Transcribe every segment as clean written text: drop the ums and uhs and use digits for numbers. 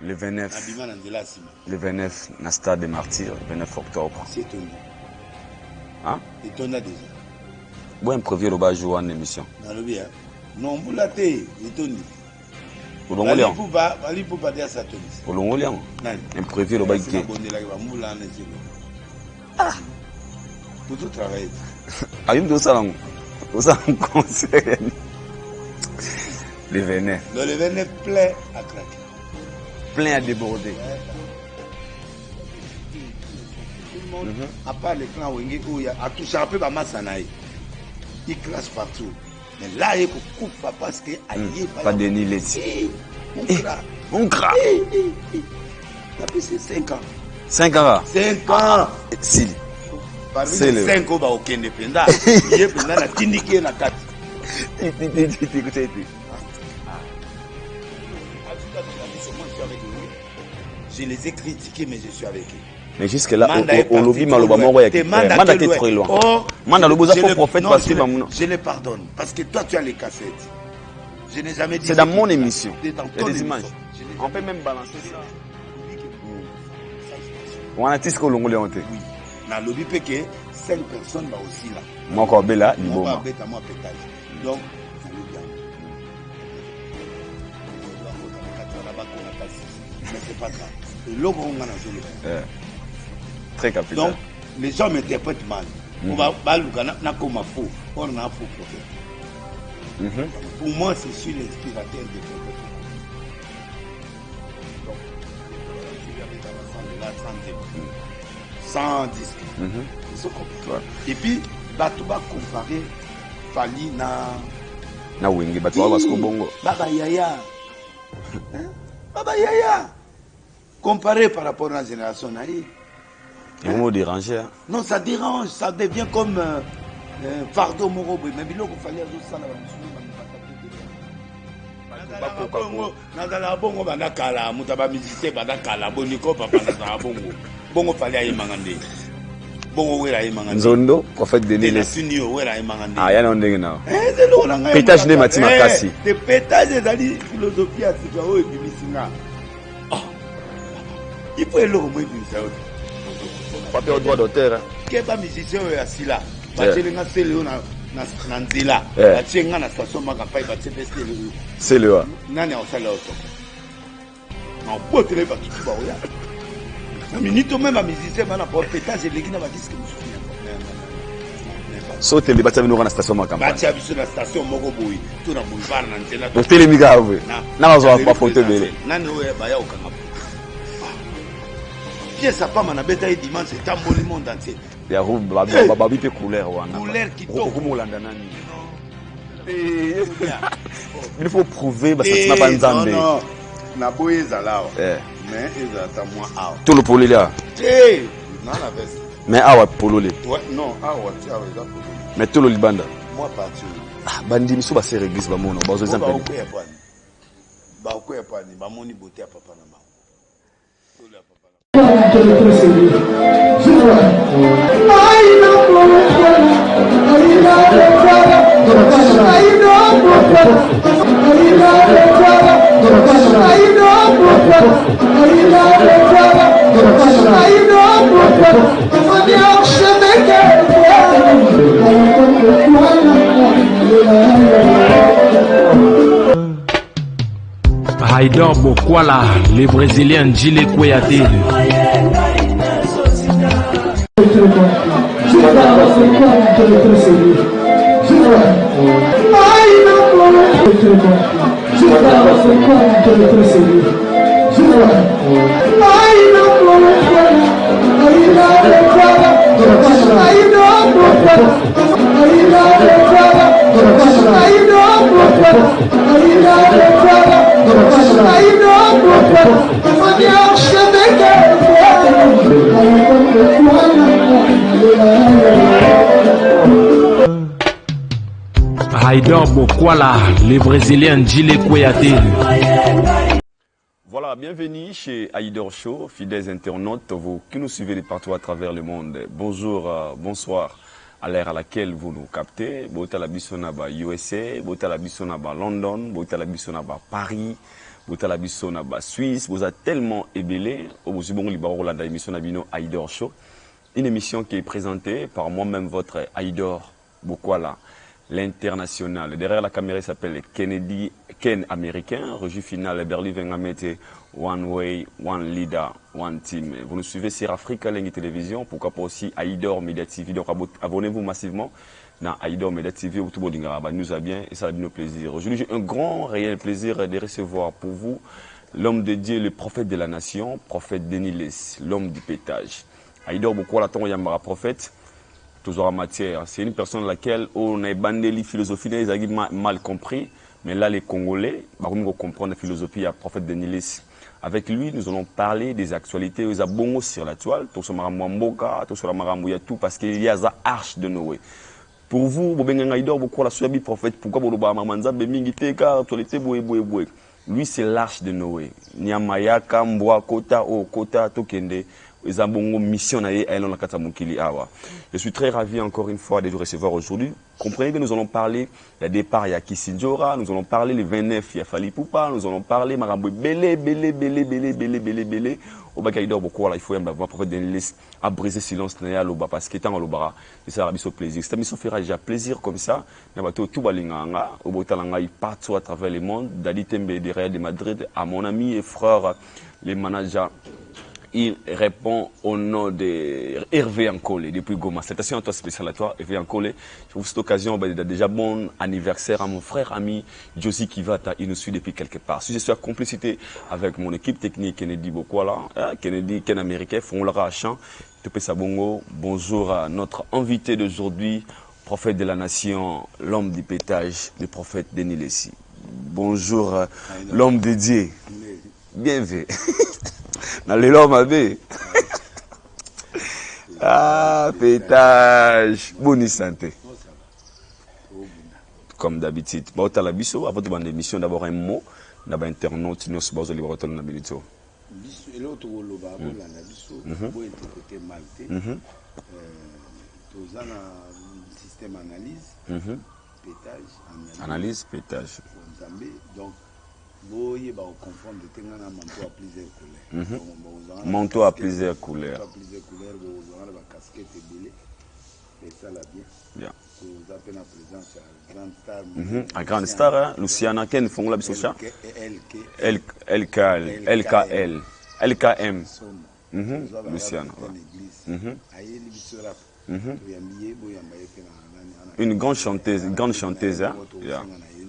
Le 29, na stade des Martyrs, le 29 octobre. C'est étonnant. Hein? Étonnant déjà. Bon, imprévu, le bas jouer en émission. Non, vous l'avez étonné. Pour le Molian. Pour le Molian. Imprévu, le bas qui. Ah! Pour tout travailler. Ah, il me dit ça, ça, on conseille. Le 29. Le 29 plein à craquer. Plein à déborder. À part les clans Wenge, il y a tout ça, un peu Masanaï. Il classe partout. Mais là, il coupe pas parce que pas de ni laitier. On craque. Ça fait 5 ans. 5 ans. 5 ans. Si. Parmi les 5 ans, il y a aucun indépendant. Il y a pendant la tinique et la carte. Je les ai critiqués, mais je suis avec eux. Mais jusque-là, au lobby, Manda était très loin. Manda le beau prophète parce que je les pardonne. Parce que toi, tu as les cassettes. Je n'ai jamais dit. C'est dans mon émission. Il y a des images. On peut même balancer ça. On a dit ce que l'on voulait monter. Oui. Dans le lobby, 5 personnes là aussi là. Moi, quand Bella, il Donc, mais c'est pas grave. Très capital. Donc, les gens m'interprètent mal. On va comme un faux. On a un faux prophète. Pour moi, c'est sur l'inspirateur de prophètes. Donc, sans disque. Et puis, tu vas comparer Fali na Wenge, tu vas voir ce bongo. Baba Yaya. Baba Yaya. Comparé par rapport à la génération naïve. Il m'a dérangé. Hein? Non, ça dérange, ça devient comme fardeau morobo. Mais il fallait ça là. Nzondo, prophète de Nélé. Ah, y'a non dégna. Pétage de Matima Kassi. Le pétage de philosophie à Tikao et Bimisinga. Il faut aller au moins d'une seule. Pas au droit d'auteur. Quel pas musicien est assis là? Parce que les gens c'est le na nzela. La tchenga na station makapai ba tbst le. C'est le. Nani au sala auto. Na bote le ba kitu ba oya. Na minute même à musicien ba na pour pétage les gina ba disque musuku. So tele ba tsamino na station makapai. Ba tsa biso na station moko boyi. To na boulevard na nzela. Donc tele miga ave. Na zo pas photo belé. Nani oya ba ya okanga. Ça pas mon abeta et dimanche c'est un bon monde entier. Il y a babi pe couleur wana. Couleur qui tombe. Il faut prouver parce que tu n'as pas nzambe. Non, na boye zala. Mais ezata moi awa. Tout le polo là. Non la veste. Mais awa polo le. Ouais, non, awa tu as polo. Mais tout le libanda. Moi parti. Ah bandi miso ba ser église ba mona ba zo exemple. Ba ko ya pani, ba moni beauté papa na ma. Haïdor Bokwala, les Brésiliens Djile Kouyaté. Haïdor Bokwala, les Brésiliens Djile Kouyaté. Voilà, bienvenue chez Haïdor Show, fidèles internautes, vous qui nous suivez de partout à travers le monde. Bonjour, bonsoir à l'heure à laquelle vous nous captez. Bota la Bissonaba USA, Bota la Bissonaba London, Bota la Bissonaba Paris, vous avez l'émission na Suisse, vous êtes tellement ébélé, vous avez l'émission Nabino Aïdor Show, une émission qui est présentée par moi-même, votre Aïdor Bokwala, l'international. Derrière la caméra, il s'appelle Kennedy, Ken américain, regie finale, Berlin Vengamete, One Way, One Leader, One Team. Vous nous suivez sur Africa Lengi Télévision, pourquoi pas aussi Aïdor Media TV, donc abonnez-vous massivement. Dans Aïdor Media TV, tout le monde nous a bien et ça a bien nos plaisir. Aujourd'hui, j'ai un grand, réel plaisir de recevoir pour vous l'homme de Dieu, le prophète de la nation, prophète Denis Les, l'homme du pétage. Aïdor Bokwala Tongo Yambara prophète, toujours en matière. C'est une personne à laquelle on a bandé les philosophies, ils ont mal compris, mais là, les Congolais, on comprend la philosophie à prophète Denis Les. Avec lui, nous allons parler des actualités, aux abongos sur la toile, tout sur Maramboka, tout sur la Marambouya, tout, parce qu'il y a la arche de Noé. Pour vous, pourquoi la prophète, pourquoi lui, c'est l'arche de Noé. Nyamayaka, Mboa, Kota, O, Kota, Tokende, mission. Je suis très ravi encore une fois de vous recevoir aujourd'hui. Comprenez que nous allons parler du départ à Kisinjora, nous allons parler le 29 à Fali Poupa, nous allons parler Marabou Belé. Au Bakaïdor Bokwala, il faut un prophète Denis à briser silence parce que tant l'obara, et ça a mis au plaisir. Cette mission fera déjà plaisir comme ça. Nabato tout balinganga, au Botalanga, partout à travers le monde, Dali Tembe de Real de Madrid, à mon ami et frère, les managers. Il répond au nom de Hervé Ankole depuis Goma. Citation à toi spéciale à toi, Hervé Ankole. Je trouve cette occasion déjà bon anniversaire à mon frère ami Josie Kivata. Il nous suit depuis quelque part. Si je suis en complicité avec mon équipe technique Kennedy Bokwala, Kennedy, Ken américain, Fonlara Achan, Topé Sabongo. Bonjour à notre invité d'aujourd'hui, prophète de la nation, l'homme du pétage, le prophète Denis Lessi. Bonjour, l'homme de Dieu. Bienvenue. Dans les l'homme avait. Ah, pétage. Bonne santé. Comme d'habitude. Bon, tu as la biso. Avant de prendre l'émission, d'abord un mot. D'abord, internaute, nous sommes aux libéraux de la biso. Et l'autre, la biso, pour interpréter maltais. Tous un système analyse. Pétage. Analyse, pétage. Donc, vous confondre manteau à plusieurs couleurs. Manteau à plusieurs couleurs. Vous aurez la casquette ébélée. Et ça, là, bien. Vous appelez la présence à grande star. À grande star, hein? Luciana, Ken font la bisocha. LKL. LKM. Luciana. Une grande chanteuse, hein?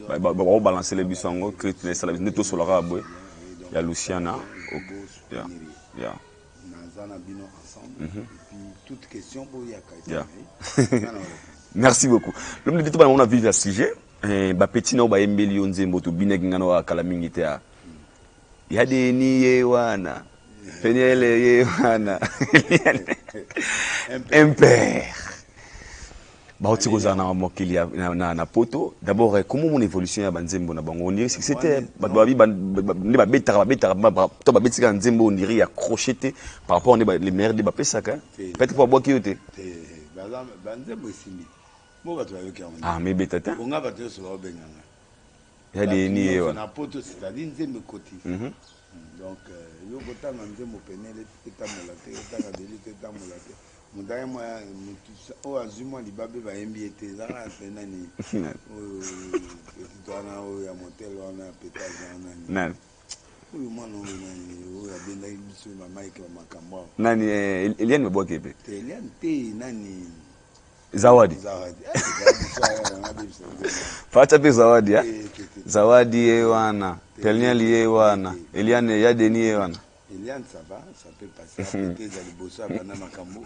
On va balancer les bisangos, que les salades netto sur le rabo. Il y a Luciana. Toute question pour Merci beaucoup. L'homme de tout on a vu le sujet. Petit no ba embeli onze moto bineg ngano akala mingite a. Ya de ni yewana. Penele yewana. Impère. Na poto. D'abord, comment mon évolution à Banzembo na bango? On dirait que c'était accrocheté par rapport aux meilleurs débats. Peut-être pour boire qui était. Ah, mais bêta. Il y a des niais. Donc, yo bota manze mo penele eta molate mudaya mo o azuma libabe ba MBT za asena ni petitwana o ya motel wana pétage nani uyu mwana o nani o ya benda biso ma mike makambo nani Eliane mboa kepe Eliane te nani Zawadi Facha pe Zawadi ya Zawadi yewana Eliane yewana Eliane ya Deni yewana Eliane ça va ça peut passer après tes alibosa bana makambo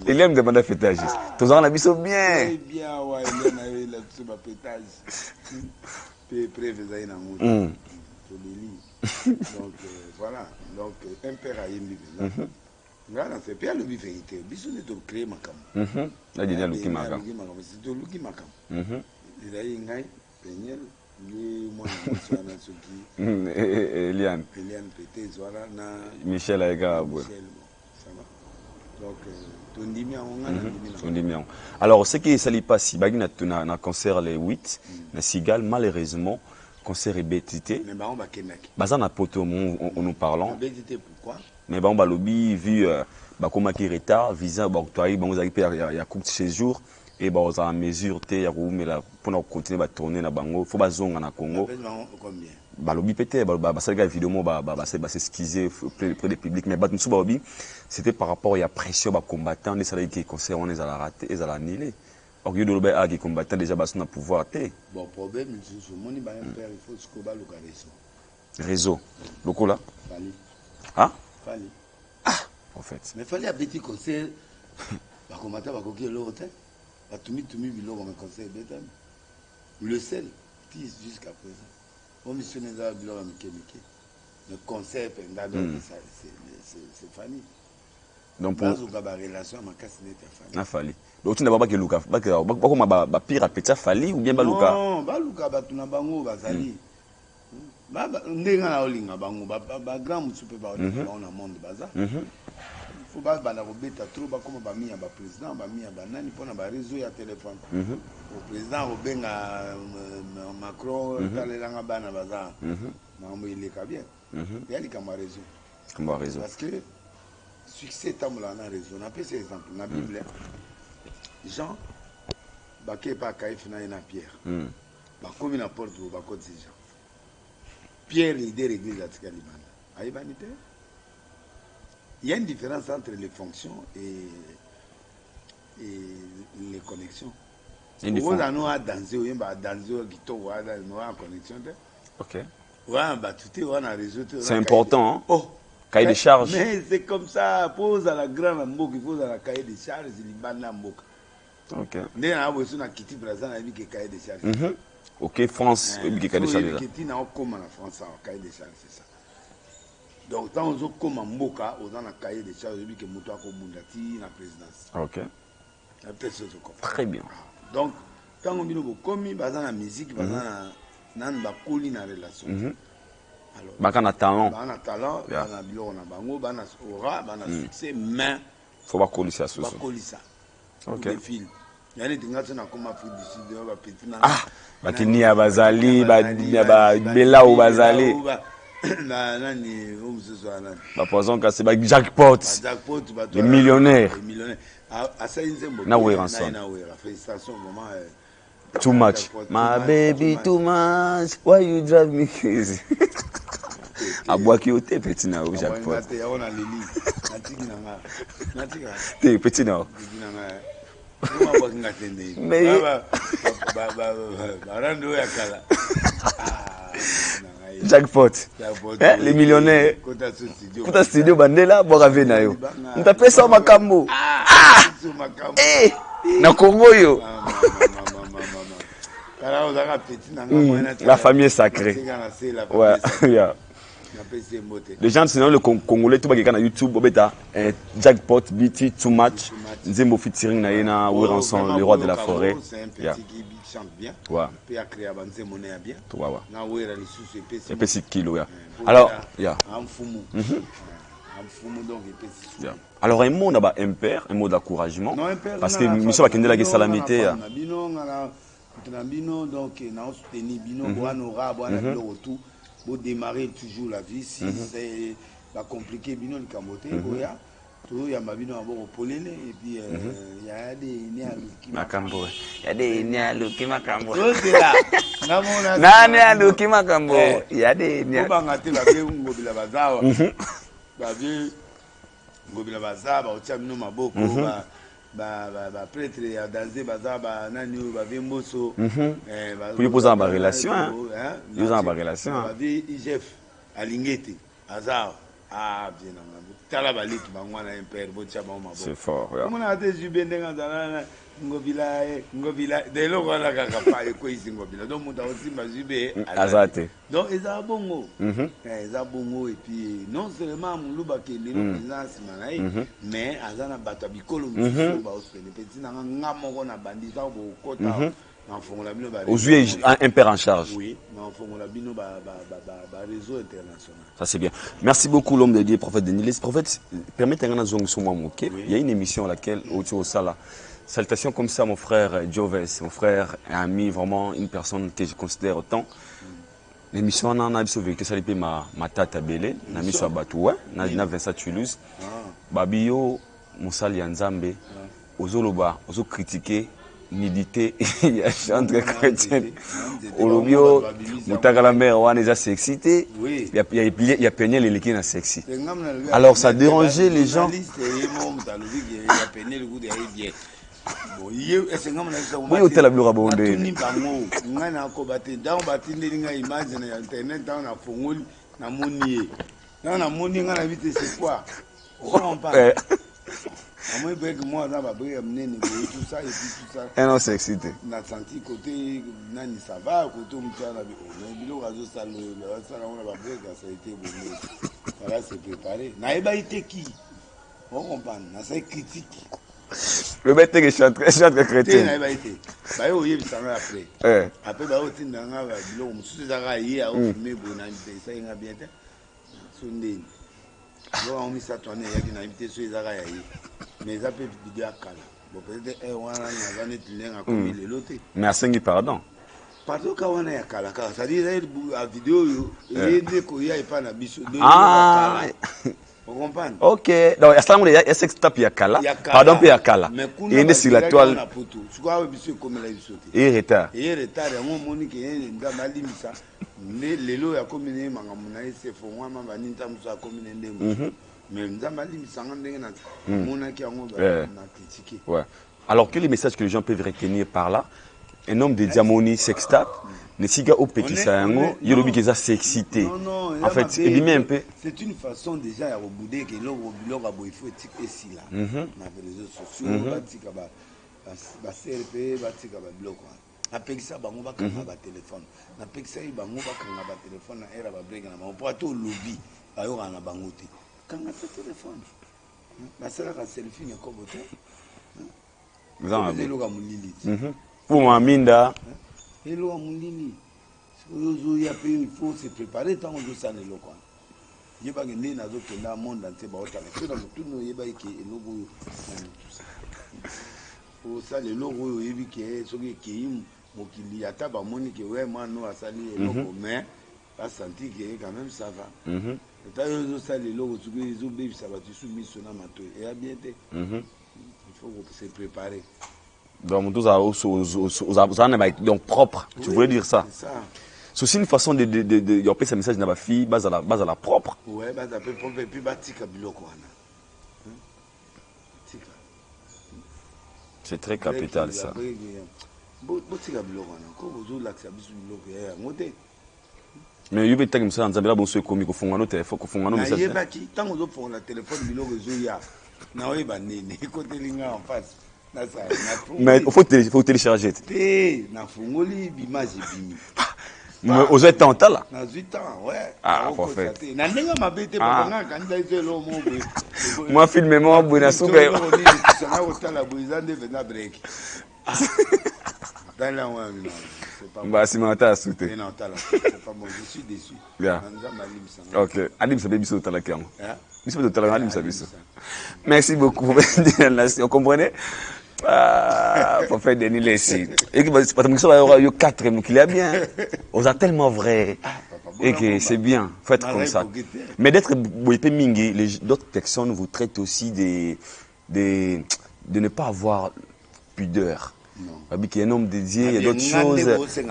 Eliane de banda fétage tous en biso bien ouais Eliane avait la sur ma pétage pe prévu ça ina mutu donc voilà donc un père a yimbi ngana c'est pas le vérité biso ne to créer makam la dina luki makam c'est to luki makam il ngai penyel ni moi na soki Eliane pété voilà na Michel Aïga ça va Donc tondimi on a tondimi. Alors ce qui sali pas si bagi na concert les 8 na Sigal malheureusement concert est bétité. Mais on va kenaki. Baza na poto on nous parlons. Bétité pourquoi? Mais bon ba lobby vu bakoma ki retard visa ba octroyer bango za ki ya coupe de séjour et ba aux en mesure té ya rumela pour continuer ba tourner na bango faut bazonga na Congo. Combien? Ba lobby pété ba ça vidéo ba s'excuser près des publics mais ba musu ba lobby c'était par rapport à pression ba combattant les salariés qui concert on les a raté ils a annulé. Au lieu de lobby a qui combattant déjà ba son pouvoir té. Bon problème c'est moni ba père il faut que ba loka réseau. Lokola. Fali. Ah? Fali. Ah, en fait. Mais fallait un petit concert. Bah comment t'as pas coquille l'autre? Bah tumi bilo comme un concert bétam. Le sel tisse jusqu'à présent. On missionnaire dans bilo comme kémique. Le concert c'est Fanny. Donc pour la relation ma casse n'était Fanny. Na Fali. Donc tu n'as pas que Luka. Ba comment ba pire à petit Fali ou bien ba Luka? Non, ba Luka ba tuna bango ba Zali. Ndenga na olinga bango ba grand mutu pe ba on a monde baza. Faut pas bana robeta trop ba comme ba miya ba président ba miya ba nani pona ba réseau ya téléphone. Au président obenga Macron talelanga bana baza. Mambo il est bien. Il y a les réseau. Comment réseau? Parce que succès tamola na réseau. On a pris ces exemples na Bible. Jean ba ke pa kaif na Pierre. Ba comme na porte ba côté Jean. Pierre leader l'église de Tigaliban. Il y a une différence entre les fonctions et les connexions. On a dansé, on a dansé, on a connexion. Ok. C'est important. Hein? Oh. Cahier de charge. Mais c'est comme ça. Pose à la grande Mboka, il faut à la cahier de charge, il y a Mboka. Ok. Nous avons besoin de quitter Brazil, on a vu que cahier de charge. Ok, France, il y a des charges. Il y a comme en France, un cahier de charge, c'est ça. Donc, quand on a comme en Mboka, on a un cahier de charge, il y a des motos comme Mundati, la présidence. Ok. Très bien. Donc, quand on a comme la musique, on a une relation. Alors, on a talent. On a talent, on a biloko na bango, on a aura, on a succès, mais faut pas coller ça sous. Faut pas coller ça. OK. Il y a des gens qui sont comme Afrique du Sud, on va petit na. Ah, bakini ya bazali, ba bela ou bazali. Na nani, on se soit là. Ba poison ka c'est ba jackpot. Jackpot, ba les millionnaires. Les millionnaires. À ça ils aiment beaucoup. Na we ransom. Na we, félicitations vraiment. Too much. My baby too much. Why you drive me crazy? Aboaki ote petit na o jackpot. On a les lits. Natiki nanga. Natika. Te petit na. Mais jackpot. Les millionnaires. Kota studio bandela boka vena yo. Mtapesa makambo. Eh, na Congo yo. La famille est sacrée. Ouais, yeah. Les gens sinon le Congolais tout bageka na YouTube obeta jackpot BT too much nzembo featuring na yena we ransom le roi de la forêt. C'est un petit qui chante bien. Ouais. Peut créer banze monnaie bien. Ouais ouais. Na we ra lisusu epesi. Epesi kilo ya. Alors, yeah. Amfumu. Amfumu donc epesi. Alors un mot d'aba impair, un mot d'encouragement parce que mission bakendela ke salamité ya. Bino ngala bino donc na soutenir bino boanora boana biloko tout. Pour démarrer toujours la vie, si c'est pas compliqué, bino le camoté, boya, tout y a ma bino à bord au pollen et puis il y a des néaluki makambo. Il y a des néaluki makambo. C'est là. Na néaluki makambo. Il y a des néaluki. Pour bangater la vie ngobila bazawa. La vie ngobila bazawa, au tia bino maboko ba prêtre ya danser baza ba nani ba vemboso pour poser en relation hein ils ont en relation ba vi IGF alingete azar bien na tala ba liki bangwana impère botia ba mabo c'est fort ouais comment na te jubende ngazana ngobila de lo kala kaka pa ko isi ngobila donc muta osimba jube azate donc eza bongo eza bongo et puis non seulement muluba ke lelo présence manaï mais azana bato bikolo musu ba ospene petit na ngamo ko na bandisa bo kota na fongola bino ba aux yeux un père en charge oui mais réseau international. Ça c'est bien. Merci beaucoup l'homme de Dieu, prophète Denis Les. Prophète, permettez-moi de vous moquer. Il y a une émission à laquelle, autour de ça là, salutations comme ça, mon frère Joves, mon frère et ami, vraiment une personne que je considère autant. L'émission on a vécu ça depuis ma tata Belé, na miso Abatoué, na Vincent Toulouse. Babio Moussali Nzambe, ozoloba, ozo critiquer nudité ya chantre chrétienne. Olobio Moutagala mère wana eza sexité. Il y a peigné les liquides na sexy. Alors ça dérangeait les gens. Oui, au tel abloura bondé. Et non, c'est excité. Le bête que chante chrétien. Mais à 5 pardon. Pardon, quand ya kalaka, c'est-à-dire la vidéo, ah, vous comprenez? Ok, donc il y a sex tap ya kala, pardon puis ya kala. Il est sur la toile. Et retard. Et retard, mon monique est dans ma limite. Les lots à communer, ma c'est pour moi, ma vanita moussa commune. Mais dans ma limite, ça en est mon qui a critiqué. Ouais. Alors, quel est le message que les gens peuvent retenir par là? Un homme de diamonie sextape, ne siga au petit sango, il y a sexité. En fait, il un peu. C'est une façon déjà à rebouder que l'homme il faut être ici là. Dans les réseaux sociaux, bah CRP, bah tika bah bloc. Après ça, bah on va prendre un téléphone. Après ça, bah on va prendre un téléphone. Na era bah break na on peut tout lobby. Bah on a na bangote. Quand on a ce téléphone, bah ça la selfie ne comme autant. Vous en avez. Pour moi, Minda. Hello, Moulini. Il faut se préparer tant que ça n'est pas. Il y a pas de nez dans le monde entier. Tout le monde est qui est logo. Pour ça, le logo est qui est ce qui est y a tabac moni qui est moi nous à salir logo mais pas senti que quand même ça va. Et ça les logos ils oublient ça va tu soumis sur la mato et à bien il faut se préparer. Donc, tous donc propre. Tu voulais dire ça? C'est ça. C'est aussi une façon de appeler ce message dans la fille, base à la propre. Oui, base à la propre, et puis batika biloko. C'est très capital ça. Mais il y a des gens qui sont en train commis au fond de téléphone, au fond de message. Il y a des gens qui sont en téléphone biloko zoya. Na oui banene, côté linga en face. Mais il faut télécharger. Na fungoli bimage bimi. Mais aux 8 ans, là. Na 8 ans, ouais. Ah, parfait. Na ndenga mabete banga kanda izelo mo. Moi filme moi buna suka. Ça otala boizande vena break. Dans la ouais. Bah si mata souté. Non, tala. C'est pas bon, je suis déçu. Bien. OK. Adim sabe biso tala kiango. Biso tala adim sabe biso. Merci beaucoup pour la nation, comprenez? Pour faire Denis Lessi. Et que parce que ça va y avoir 4 mots qu'il y a bien. On a tellement vrai. Et que c'est bien. Faut être comme ça. Mais d'être boyepé mingi, d'autres personnes vous traitent aussi de ne pas avoir pudeur. Parce qu'il y a un homme dédié, il y a d'autres choses.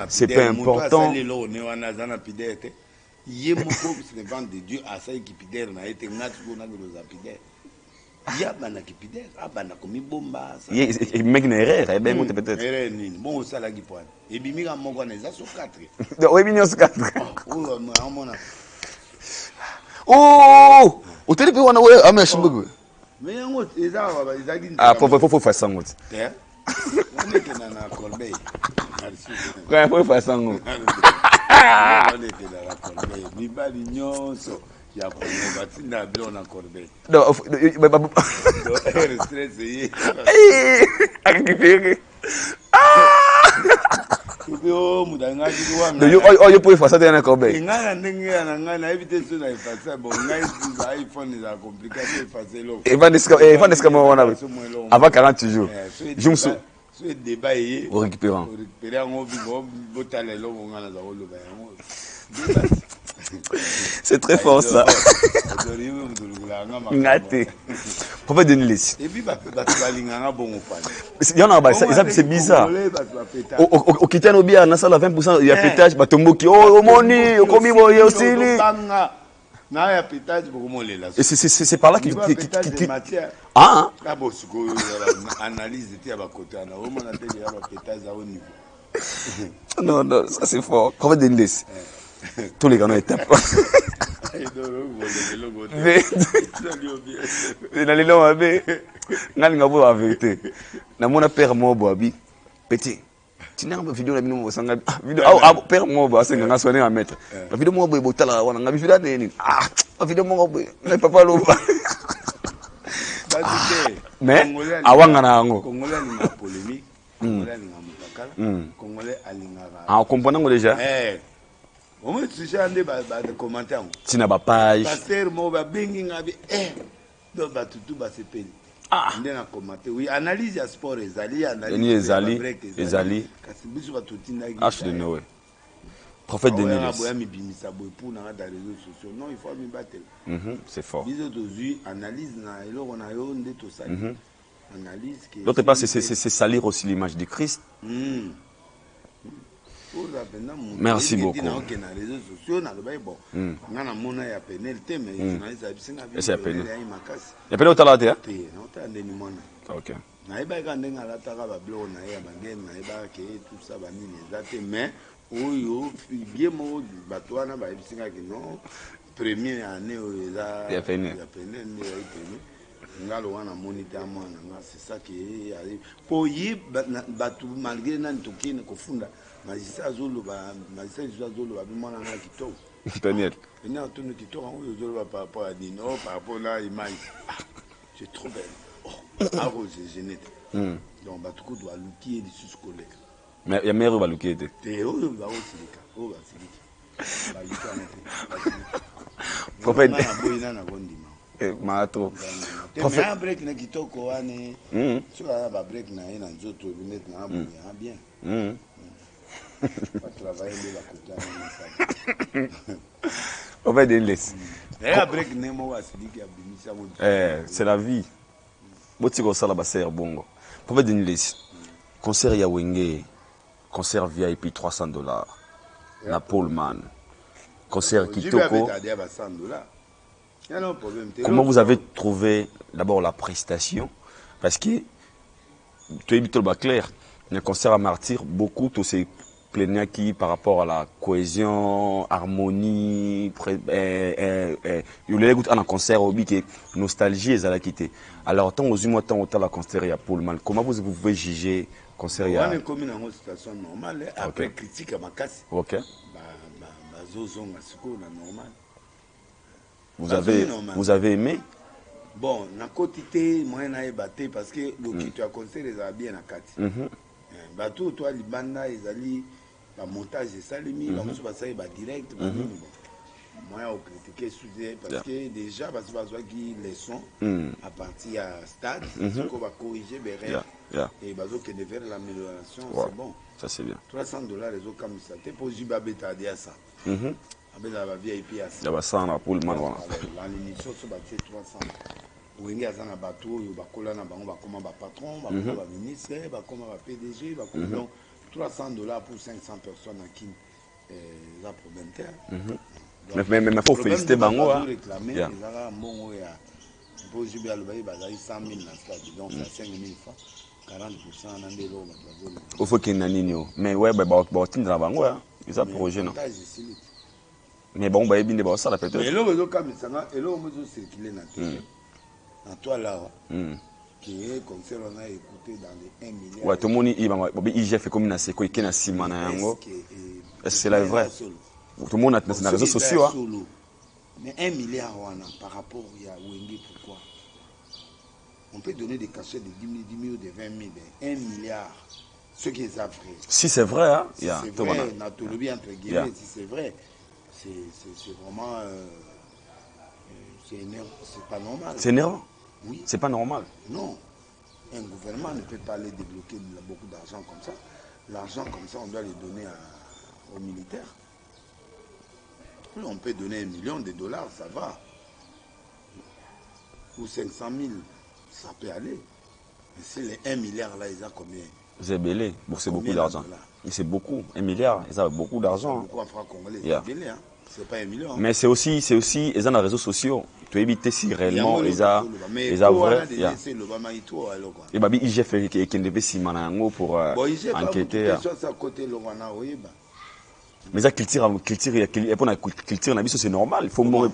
C'est pas important. Il y a beaucoup de gens de Dieu à ça qui pidèrent na été ngat ko na gros apidère. Il y a bana qui pidèrent, abana komi bomba ça. Il mec une erreur, ben monte peut-être. Erreur ni. Bon ça la qui point. Et bimi ga moko na za so 4. Oui, bimi so 4. Oh, mona. Oh! O tele pe wana we amashimbugo. Mais yango eza baba izagi. Ah, faut faire ça ngot. Eh? On est na Corbeil. Quand faut faire ça ngot. On était dans la Corbeille. Mibali nyonso ya konga tinda bilo na Corbeille. Non, stress yi. Oh, Moudanga, you pouvez faire ça dans un corbeil. Il y a un évité sur l'effacer. Bon, iPhone est compliqué à effacer l'eau. Et avant 40 jours. Je me souviens. Ce débat est récupérant. C'est très fort ça. Prophète Denis. Il y en a, c'est bizarre. Au Kitano Bia, on a 20%, il y a pétage, Batomboki, oh, Moni, au Komibo, il y a aussi. Et c'est par là qu'il. Ah, non, non, ça c'est fort. Prophète Denis. Tous les canaux étaient. Mais dans les longs abbés, n'a pas vérité. N'a mon père moi boabi petit. Tu n'as pas vidéo la vidéo sanga vidéo père moi boa c'est nga sonné à mettre. La vidéo moi boy botala wana nga vidéo nini. Ah, la vidéo moi boy na papa lo ba. Mais awanga na ngo. Congolais a polémique. Congolais a mukakala. Congolais a ah, on comprend déjà. Au moins, tu sais, des commentaires. Tu n'as pas page. Pasteur, moi, bengi ngabi, donc, tout va se payer. Ah. On a commenté. Oui, analyse à sport, Ezali, analyse. Ezali. H de Noé. Prophète de Niles. Non, il faut me battre. C'est fort. Analyse, l'autre part, c'est salir aussi l'image de Christ. Merci beaucoup. C'est Péné. Il y a Péné au Talaté. Ok. Première année, il y a Péné. C'est ça qui arrive. Pour y malgré magistrat Zolo, Daniel. Par rapport à Dino, par rapport à l'image. C'est trop belle. Ah, c'est génétique. Donc, Batoukou doit looker des sous-collègues. Mais il y a meilleur looker. Prophète. Mato. Prophète. Break na kitoko wane. Tu vas ba break na ina nzoto lunette na bien. Pas travailler de la côté. On va les laisser. C'est la vie. Botiko sala baser bongo. Prophète Denis. Concert ya Wenge. Concert VIP $300. Na Paulman. Concert Kitoko. Comment vous avez trouvé d'abord la prestation? Parce que tu es plutôt clair. Le concert à Martyr, beaucoup tous ces plaignants qui par rapport à la cohésion, harmonie, il y a un concert au qui nostalgie et à la quitter. Alors tant aux humains tant autant la concert à Paulman. Comment vous pouvez juger concert à? On est comme une situation normale après critique à ma casse. Ok. Normal. Vous avez aimé? Bon, na côté moi na batté parce que le qui tu as concert les a bien à Kati. Bateau toi libanda ezali ba montage et salimi ba muso ba ça ba direct ba bon. Moi au critiquer sujet parce que déjà parce que qui les sons à partir à stade ce qu'on va corriger berre et bazo que de faire l'amélioration c'est bon. Ça c'est bien. $300 les autres comme ça. T'es pour Jiba beta dia ça. Avec la VIP à ça. Il y a ça na Paulman voilà. L'émission sur 300. Wenge azana bateau yo bakola na bango bakoma ba patron bakoma ba ministre bakoma ba PDG bakoma donc $300 pour 500 personnes à qui la province. Mais faut féliciter bango hein. Ils ont bon ya pour Jibia le bail bazali 100 000 na stade donc c'est 5 000 francs 40% na ndelo bazo. Il faut qu'il n'anino mais ouais ba tindra bango hein. Ils ont projet non. Mais bon ba binde ba ça la peut-être. Mais là on comme ça et là on me circuler na télé. En toi là, qui est comme ça, on a écouté dans les 1 milliard. Ouais, tout le monde il fait comme une séquence qui est na simana yango. C'est la vrai. Tout le monde a des réseaux sociaux. Mais 1 milliard par rapport à Wenge, pourquoi? On peut donner des cachets de 10 000, de 20 000, 1 milliard. Ce qui est vrai. Si c'est vrai, hein? Si c'est vrai, Natolobi entre guillemets, si c'est vrai, c'est vraiment... c'est pas normal. C'est énervant. Oui. C'est pas normal. Non. Un gouvernement ne peut pas aller débloquer beaucoup d'argent comme ça. L'argent comme ça, on doit les donner aux militaires. On peut donner $1 million, ça va. Ou 500 000, ça peut aller. Mais si les 1 milliard là, ils ont combien? C'est belé. Bon, c'est beaucoup d'argent. C'est beaucoup. 1 milliard, ils ont beaucoup d'argent. Beaucoup en francs congolais, c'est belé, hein. C'est pas 1 million. Hein. Mais c'est aussi, ils ont les réseaux sociaux. Tu évites si réellement ils ont vrai. Et bah, IGF qui devait s'y manango pour enquêter. Mais ça culture, c'est normal. Il faut mourir.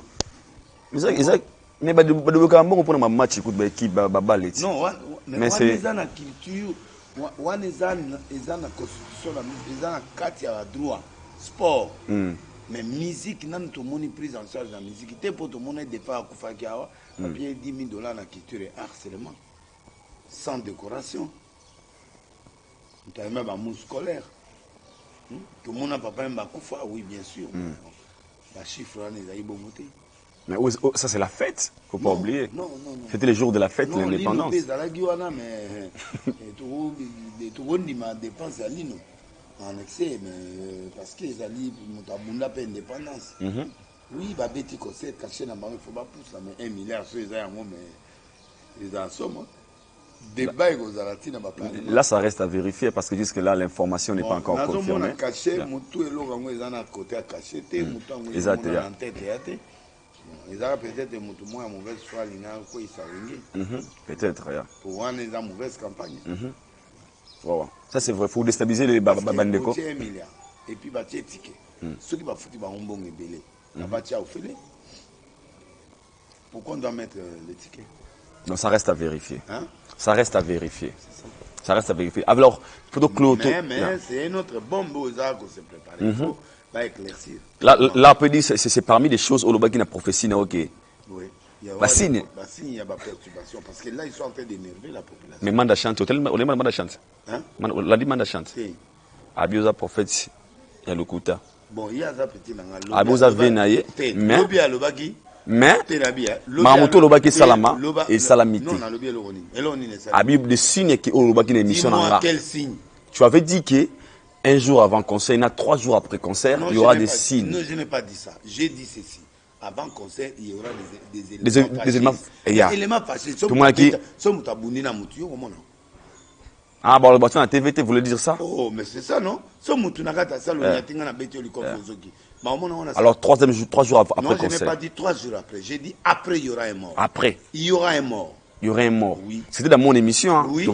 Mais bah de Cameroun pour un match écoute bah équipe bah balle. Non, mais c'est la culture. On est dans la constitution, ils ont 4 droits sport. Mais musique, nous tout le monde prise en charge de la musique. Il pour tout le monde départ à Koufakiawa, papier $10 000 la culture et art seulement. Sans décoration. Tu as même un mousse scolaire. Tout le monde n'a pas même à Koufa, oui, bien sûr. La chiffre, on est à Ibomoté. Mais ça, c'est la fête, il ne faut pas oublier. Non. C'était le jour de la fête, l'indépendance. Non, mais tout le monde m'a dépensé à l'ino. En excès, mais parce qu'ils allaient pour l'indépendance. Oui, bah, Betty Kosset, caché dans le il faut pas pousser, mais 1 milliard, sur les aïeux, mais ils en somme. Débat, ils ont là, ça reste à vérifier parce que jusque-là, l'information n'est pas encore confirmée. Caché, Moutou et Laurent, ils ont un côté à cacher, Moutou, ils ont en tête. Ils ont peut-être une mauvaise foi, ils sont peut-être, rien. Pour voir les mauvaises campagnes. Wow. Ça, c'est vrai. Il faut déstabiliser les bandeko. Il y a 1 milliard. Et puis, il y a des tickets. Ceux qui vont foutre un bon et belé. Il y a pourquoi on doit mettre les tickets? Non, ça reste à vérifier. Hein? Ça reste à vérifier. Ça reste à vérifier. Alors, il faut clôturer. Mais c'est une autre bombe aux arts qu'on s'est préparé. Il faut éclaircir. Là, on peut dire que c'est parmi les choses où qui a prophétie. Ok. Oui. Il y a il y a des perturbations parce que là, ils sont en train d'énerver la population. Mais manda chante, on est manda chante. Hein? La dit manda chante. Abioza prophète, il y a le kouta. Bon, il y a ça petit dans la Abioza venaye, mais mais Mamoto lobaki salama et salamité. Non, lobi eloni. Eloni ne Abib des signes qui ont lobaki une émission en quel signe? Tu avais dit que un jour avant concert, il y a 3 jours après concert, il y aura des signes. Non, je n'ai pas dit ça. J'ai dit ceci. Avant concert, il y aura des éléments fâchés. Des éléments fâchés. Tout le monde qui... Ah, bon, le bâtiment à TVT voulait dire ça? Oh, mais c'est ça, non? Alors, 3 jours après non, concert. Non, je n'ai pas dit 3 jours après. J'ai dit après, il y aura un mort. Après? Il y aura un mort. Il y aura un mort. Oui. C'était dans mon émission. Hein. Oui,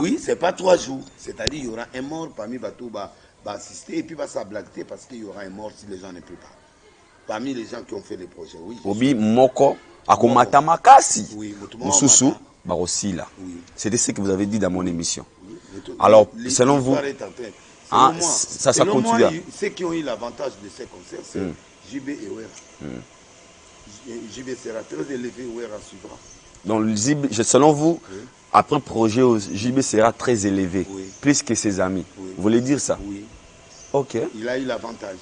oui, c'est pas 3 jours. C'est-à-dire, il y aura un mort parmi Batou va assister et puis va s'ablacter parce qu'il y aura un mort si les gens ne peuvent pas. Parmi les gens qui ont fait les projets, oui. Obi Moko, Akomata Makasi. Oui, Moussoussou, Barosila. Oui. C'était ce que vous avez dit dans mon émission. Oui. Alors, selon vous, ça continue. Ceux qui ont eu l'avantage de ces concerts, c'est JB et Ouera. JB sera très élevé, Ouera suivra. Donc, selon vous, après le projet, JB sera très élevé, plus que ses amis. Vous voulez dire ça? Oui. Ok. Il a eu l'avantage.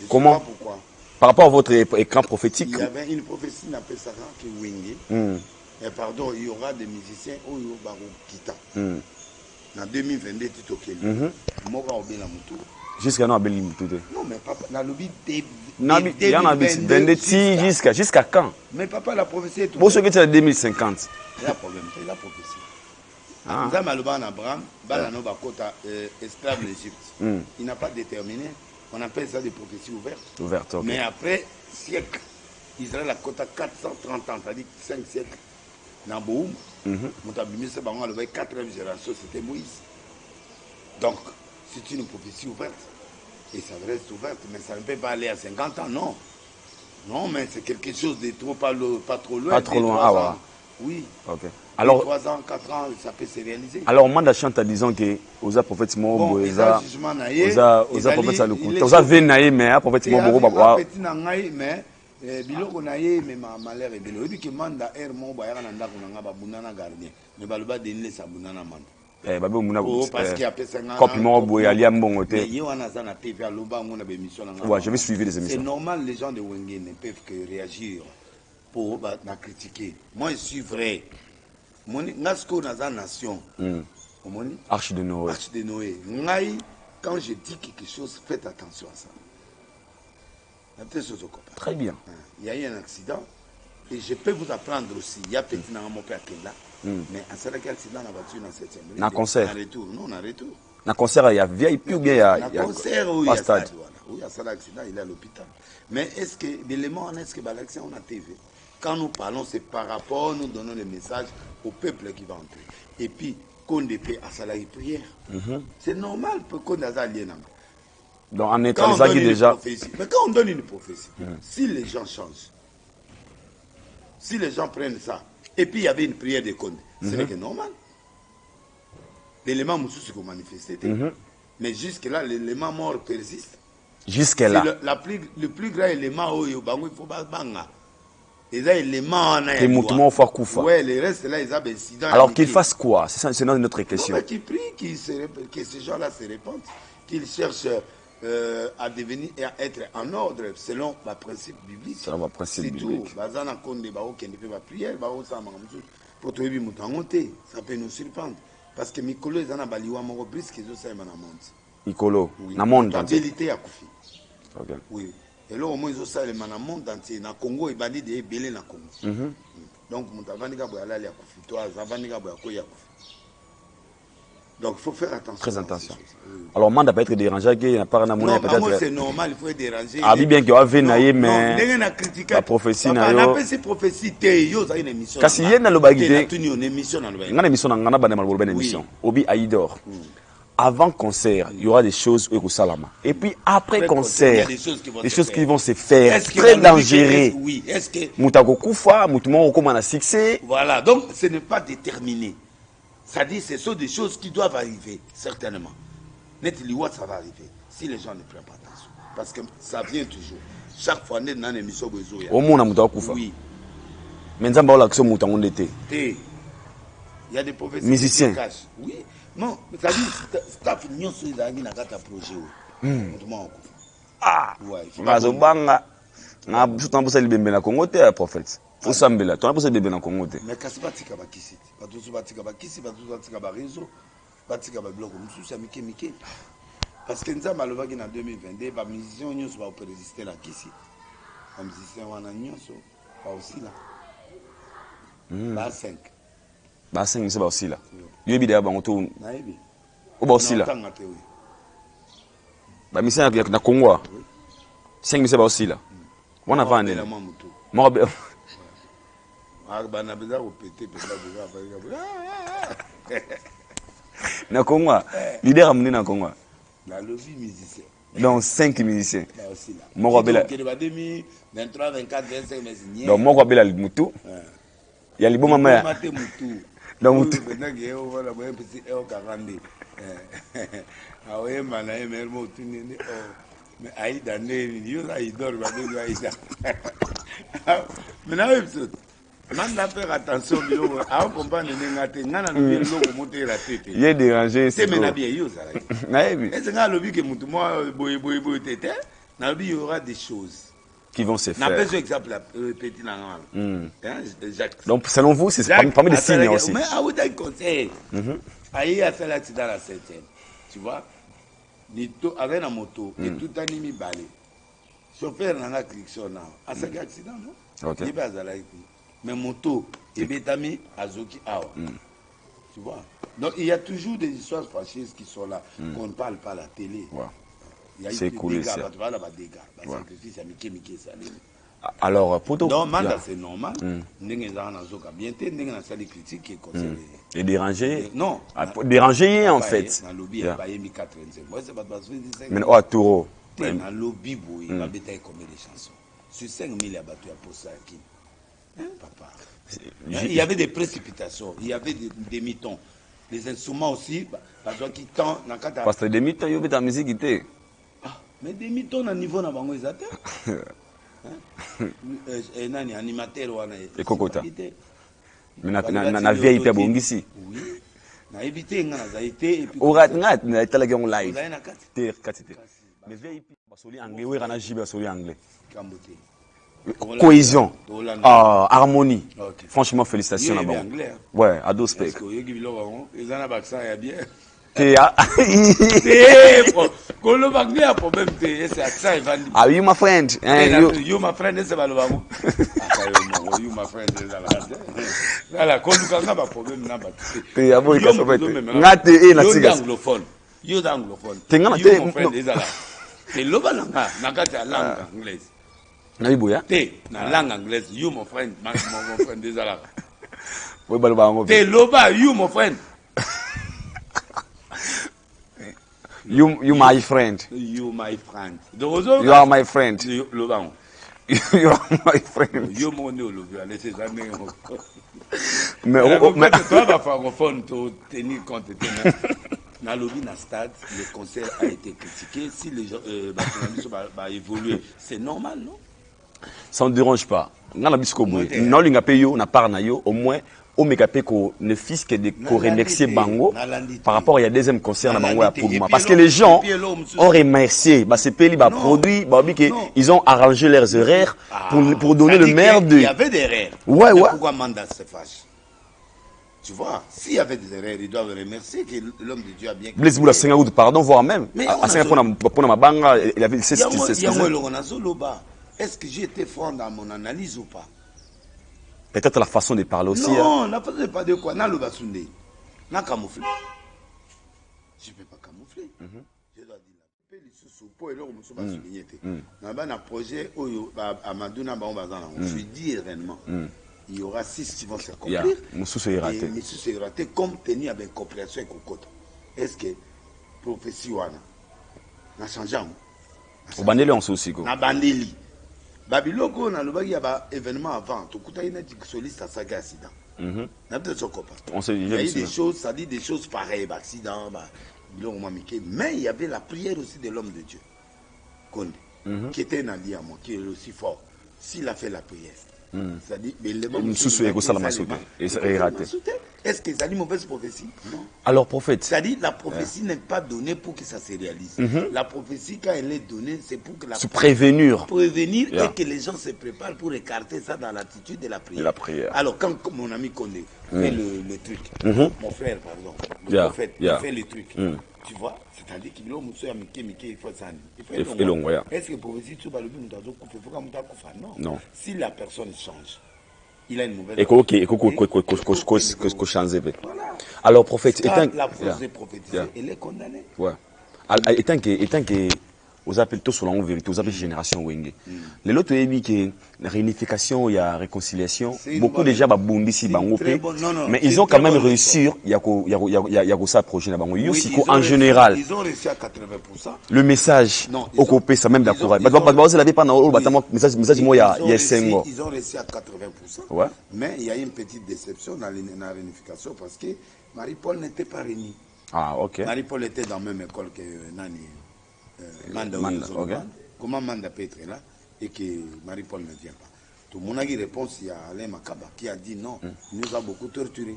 Comment? Pourquoi? Par rapport à votre écran prophétique. Il y avait une prophétie, on appelle ça qui est Wingé. Et pardon, il y aura des musiciens où il y aura Kita. En 2022, tu t'occupes. Moi, on va Moutou. Jusqu'à nous, Abel Moutou. Non, mais papa, dans le but des. Il y en a 22 jusqu'à quand? Mais papa, la prophétie est tout. Pour ceux qui sont 2050. Il y a un problème, c'est la prophétie. Nous avons Maloban Abraham, Balano Bakota, esclave d'Égypte. Il n'a pas déterminé. On appelle ça des prophéties ouvertes. Ouvertes, ok. Mais après siècle, Israël a quota 430 ans, c'est-à-dire 5 siècles. Dans Boum, Moutabimi, c'est la 4e génération, c'était Moïse. Donc, c'est une prophétie ouverte. Et ça reste ouverte, mais ça ne peut pas aller à 50 ans, non. Non, mais c'est quelque chose de trop, pas trop loin. Pas trop loin, ah ouais. Oui. Ok. Alors, 3 ans, 4 ans, ça peut se réaliser. Alors, on m'a chanté en disant que aux prophètes Mobo, aux prophètes Salukuta, aux Venaï, mais à prophètes Mobo, mais biloko na ye mais malheur ebele oyebi ke manda air mo bayaka na ndako na nga babundana gardien mais baloba denile sabundana manda parce qu'il y a j'avais suivi les émissions. C'est normal, les gens de Wenge ne peuvent que réagir pour critiquer. Moi, je suis vrai. Nasko Naza Nation. Arche de Noé. Arche de Noé. Quand je dis quelque chose, faites attention à ça. Très bien. Il y a eu un accident. Et je peux vous apprendre aussi. Il y a peut-être mon père qui est là. Mais à ce accident, on a battu dans cette semaine. Un concert. En retour. Non, en retour. Un concert, il y a VIP ou bien il y a. Un concert, oui, il y a stade. Oui, il y a un accident, il est à l'hôpital. Mais est-ce que l'élément, est-ce que l'accident, on a TV? Quand nous parlons, c'est par rapport, nous donnons le message au peuple qui va entrer. Et puis, qu'on ait à salarié prière. C'est normal pour qu'on ait à l'INAM. Donc, en neutralisant déjà. Mais quand on donne une prophétie, si les gens changent, si les gens prennent ça, et puis il y avait une prière de Condé, ce n'est que normal. L'élément moussou, c'est qu'on manifestait. Mais jusque-là, l'élément mort persiste. Jusque-là. Le plus grand élément, il faut banga. Et là, l'élément, les mouvements faut couper. Ouais, les restes là, ils ont des incidents. Alors qu'ils fassent quoi? C'est notre question. Qu'ils prient, que ces gens-là se répandent, qu'ils cherchent à devenir et à être en ordre selon le principe biblique. Selon le principe biblique. Ça peut nous surprendre. Parce que Mikolo, ils ont baliwa mon brisque, ils ont ça dans le monde. Mikolo, dans le monde entier. Oui. Et là, au moins, ils ont ça dans le monde entier. Dans le Congo, ils ont dit des belés dans le Congo. Donc, ils ont dit que donc, il faut faire attention. Très attention. Alors, Manda peut être dérangé, il n'y a pas un amour peut-être. Non, c'est normal, il faut être dérangé. Ah, bien qu'il y a un mais. La prophétie, on appelle ces prophéties, il y a une émission. Parce qu'il y a une émission. Une émission. Obi Aïdor. Avant concert, il y aura des choses au Salama. Et puis après concert, des choses qui vont se faire. Très dangereux. Oui. Est-ce que. Moutako Koufa, Moutoumon Okomana succès. Voilà. Donc, ce n'est pas déterminé. Ça dit, ce sont des choses qui doivent arriver, certainement. Net liwa, ça va arriver, si les gens ne prennent pas attention. Parce que ça vient toujours. Chaque fois, on est dans une émission. Au monde, on a Koufa. Oui. Mais nous avons l'action de on était. Il y a des professeurs musiciens. Qui se cachent. Oui. Non, ça dit, staff, nous sommes dans un projet. Ah, Mazobanga. Na buta mbusa libembe na Congo te prophète. Usambela, tu as posé bébé na Congo te. Mais kasbatika bakisi, batusu batika bakisi, batusu batika ba réseau, batika ba bloc mususu ya mike. Parce que nza malobaki na 2022 ba musiciens nyonso ba résister la kisi. Ba musiciens wana nyonso ba aussi là. Ba 5. Ba 5 c'est ba aussi là. Yebi da bango to. Na yebi. O ba aussi là. Ba musiciens na Congo. 5 c'est ba aussi là. On a pas un élément. Moi na Congo, leader amené na Congo. La lobby musicien. Donc 5 musiciens. Moi bela 23 24 25 musiciens. Donc moi bela mutu. Il y a les bons mamans. Donc mutu. Voilà moi petit e 40. Ah ouais mana e mermo tunini mais Aïda né yo Aïdor va dire Aïda. Mais là man la faire attention bio a comprendre ngate ngana no loko monter la tête. Il est dérangé c'est mais na bien yo ça. Na yebi. Est-ce nga lobi que mutu moi boy tete na bi y aura des choses qui vont se faire. Na besoin exemple petit na ngala. Jacques. Donc selon vous c'est parmi les signes aussi. Mais à où d'un conseil. Aïe a fait l'accident à la 7e. Tu vois? Avec la moto et tout animi balé. Chauffeur n'a pas cliqué là. À cet accident non? OK. Il va à la mais moto et bétami azoki awa. Tu vois? Donc il y a toujours des histoires fâcheuses qui sont là qu'on ne parle pas à la télé. Il y a eu des dégâts, sacrifice à Mike ça. Alors pour tout. Non, Manda c'est normal. Ndenge za na zoka bien té ndenge na sali critique qui concerne. Et déranger? Non. Déranger en fait. Na lobby ya ba yemi 85. Moi c'est pas 25. Mais au Touro. Na lobby boy, il va bétailler combien de chansons? Sur 5000 ya bato ya posa qui. Papa. Il y avait des précipitations, il y avait des demi-tons. Les instruments aussi, parce qui tend dans kata. Parce que demi-tons, il y a ta musique était. Ah, mais demi-tons à niveau na bango ezate. Et nani animateur wana. Et Kokota. Mais na VIP à Bongisi. Oui. Na évité ngana zaité et puis. Orat ngat na itala gong live. Zaina kati. Ter katite. Mais VIP basoli anglais oui rana jibe basoli anglais. Kambote. Cohésion. Harmonie. Okay. Franchement félicitations là bas. Ouais, à dos spec. Parce que yogi bilo ils en a accent ya bien. Kolo bagné a problème c'est accent il va. Ah you my friend. You my friend c'est ba lo bango. You my friend c'est la kolo kanga ba problème na ba. Te abo ikaso bete. Ngate e na tiga. Anglophone. You anglophone. Tengana te mon friend ezala. Te loba langa na kati ya langue anglaise. Na iboya. Te na langue anglaise you my friend mon friend ezala. Oui ba lo bango. Te loba you my friend. You my friend. You my friend. You are my friend. You are my friend. You money au lobe, laissez jamais. Mais toi va francophone to tenir compte dans le lobby na stade, le concert a été critiqué. Si les gens va évoluer, c'est normal, non? Ça ne dérange pas. Dans la bisco boy, non linga payo na par na yo au moins au Megapeko ne fisque de remercier Bango par rapport à deuxième concert à Bango à Pogma. Parce que les gens ont remercié, c'est Peli produit, ils ont arrangé leurs erreurs pour donner le meilleur de. Il y avait des erreurs. Ouais. Pourquoi Manda se fâche? Tu vois, s'il y avait des erreurs, ils doivent remercier que l'homme de Dieu a bien. Blaise Boula Singaoud, pardon, voire même. À Singapour, pour ma banga, il avait c'est est-ce que j'ai été franc dans mon analyse ou pas? Peut-être la façon de parler aussi. Non, la façon de parler de quoi? Na le basunde. Na camoufler. Je ne peux pas camoufler. Je dois dire la paix, les sous pour le monsieur basunde. Dans un projet où Amadou n'a pas besoin. Je dis réellement. Il y aura 6 qui vont se accomplir. Monsieur se raté. Et monsieur se raté comme tenir avec coopération avec Kokoto. Est-ce que prophétie wana na changé? Au bandeli on aussi quoi. Na bandeli. Babiloko na lobaki ya ba événement avant to kuta ina soliste à saga accident. Na peut-être son copain. Il y a eu des choses, ça dit des choses pareilles, accident, biloko mamike, mais il y avait la prière aussi de l'homme de Dieu. Konde, qui était un allié à moi, qui est aussi fort. S'il a fait la prière. C'est-à-dire, est-ce que ça dit mauvaise prophétie? Non. Alors, prophète. C'est-à-dire, la prophétie n'est pas donnée pour que ça se réalise. La prophétie, quand elle est donnée, c'est pour que la prévenir. Prévenir et que les gens se préparent pour écarter ça dans l'attitude de la prière. La prière. Alors, quand mon ami Condé fait le truc, mon frère, pardon, le prophète, fait le truc, tu vois, c'est-à-dire qu'il faut ça. Est-ce que prophétie, tu vas le dire, non. Si la personne change, il a une mauvaise alors prophète la fausse prophétisée, elle est condamnée. Ouais. Étant que aux appels tous sur la vérité, aux appels génération wenge. Les autres émis que la réunification, il y a réconciliation. Beaucoup déjà babundi si bangopé, mais ils ont quand même réussi. Il y a ça projet là bango. En général, ils ont réussi à 80%. le message au copé ça même d'accord. Bah c'est la vie pas dans message moi il y a 5 mois. Ils ont réussi à 80%. Ouais. Mais il y a une petite déception dans la réunification parce que Marie-Paul n'était pas réunie. Ah OK. Marie-Paul était dans la même école que Nani. Manda, okay. Comment Manda peut être là et que Marie-Paul ne vient pas? Tout le monde a eu réponse, il y a Alain Makaba qui a dit non, il nous a beaucoup torturé.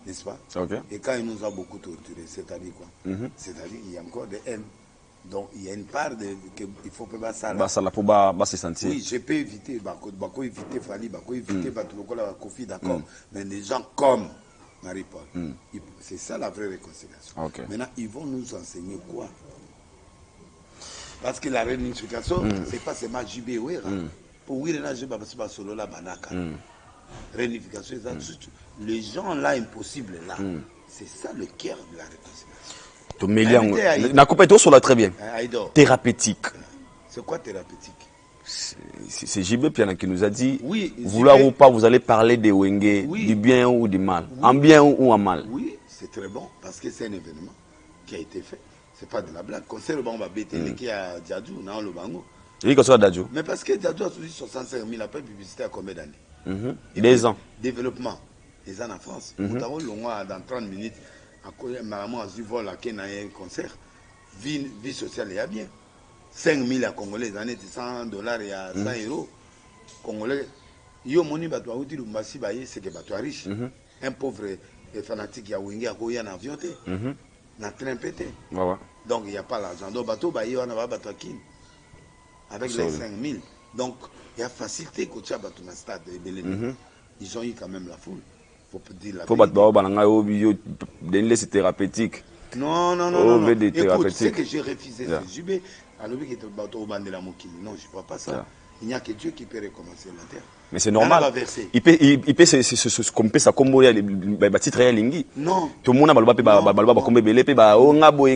N'est-ce pas? Okay. Et quand il nous a beaucoup torturé, c'est-à-dire quoi? C'est-à-dire qu'il y a encore des haines. Donc il y a une part qu'il faut que ça se sentir. Oui, je peux éviter, éviter Fali, éviter Kofi, d'accord. Mais des gens comme Marie-Paul, c'est ça la vraie réconciliation. Okay. Maintenant, ils vont nous enseigner quoi? Parce que la réunification, c'est pas seulement JB Ouera. Pour Ouera, je ne sais pas solo la banaka. Réunification, les gens là, impossibles là, c'est ça le cœur de la réconciliation. Na compétence sur la très bien. Thérapeutique. C'est quoi thérapeutique? C'est JB Piana qui nous a dit, vouloir ou pas, vous allez parler des Wenge, du bien ou du mal. En bien ou en mal. Oui, c'est très bon, parce que c'est un événement qui a été fait. C'est pas de la blague. Concert le Bamba BTL qui a Djadjou, non le Bango. Oui, concert Djadjou. Mais parce que Djadjou a suivi 65 000 appels publicitaires à combien d'années? 2 ans. Développement. Les ans en France. Nous avons le mois dans 30 minutes. À quoi maman a vu vol à Kenya un concert. Vie sociale, il y a bien. 5 000 à Congolais, les années de $100 et à 100 euros. Congolais. Yo moni bato a outil le massi baye c'est que bato riche. Un pauvre fanatique ya Wenge akoya na avion te na train pété. Donc il n'y a pas l'argent. Donc bateau baye on va bateau qui avec les 5000. Donc il y a facilité que tu as bateau na stade ils ont eu quand même la foule. Faut dire la vérité. Faut thérapeutique. Non. Écoute, c'est que j'ai refusé ce Jubé. Alors lui qui était bateau au bandé la mokili. Non, je ne vois pas ça. Il n'y a que Dieu qui peut recommencer la terre. Mais c'est normal. Il peut se sa combo ya ba titre ya lingi. Non. Tout le monde a ba combo belé pe ba o ngabo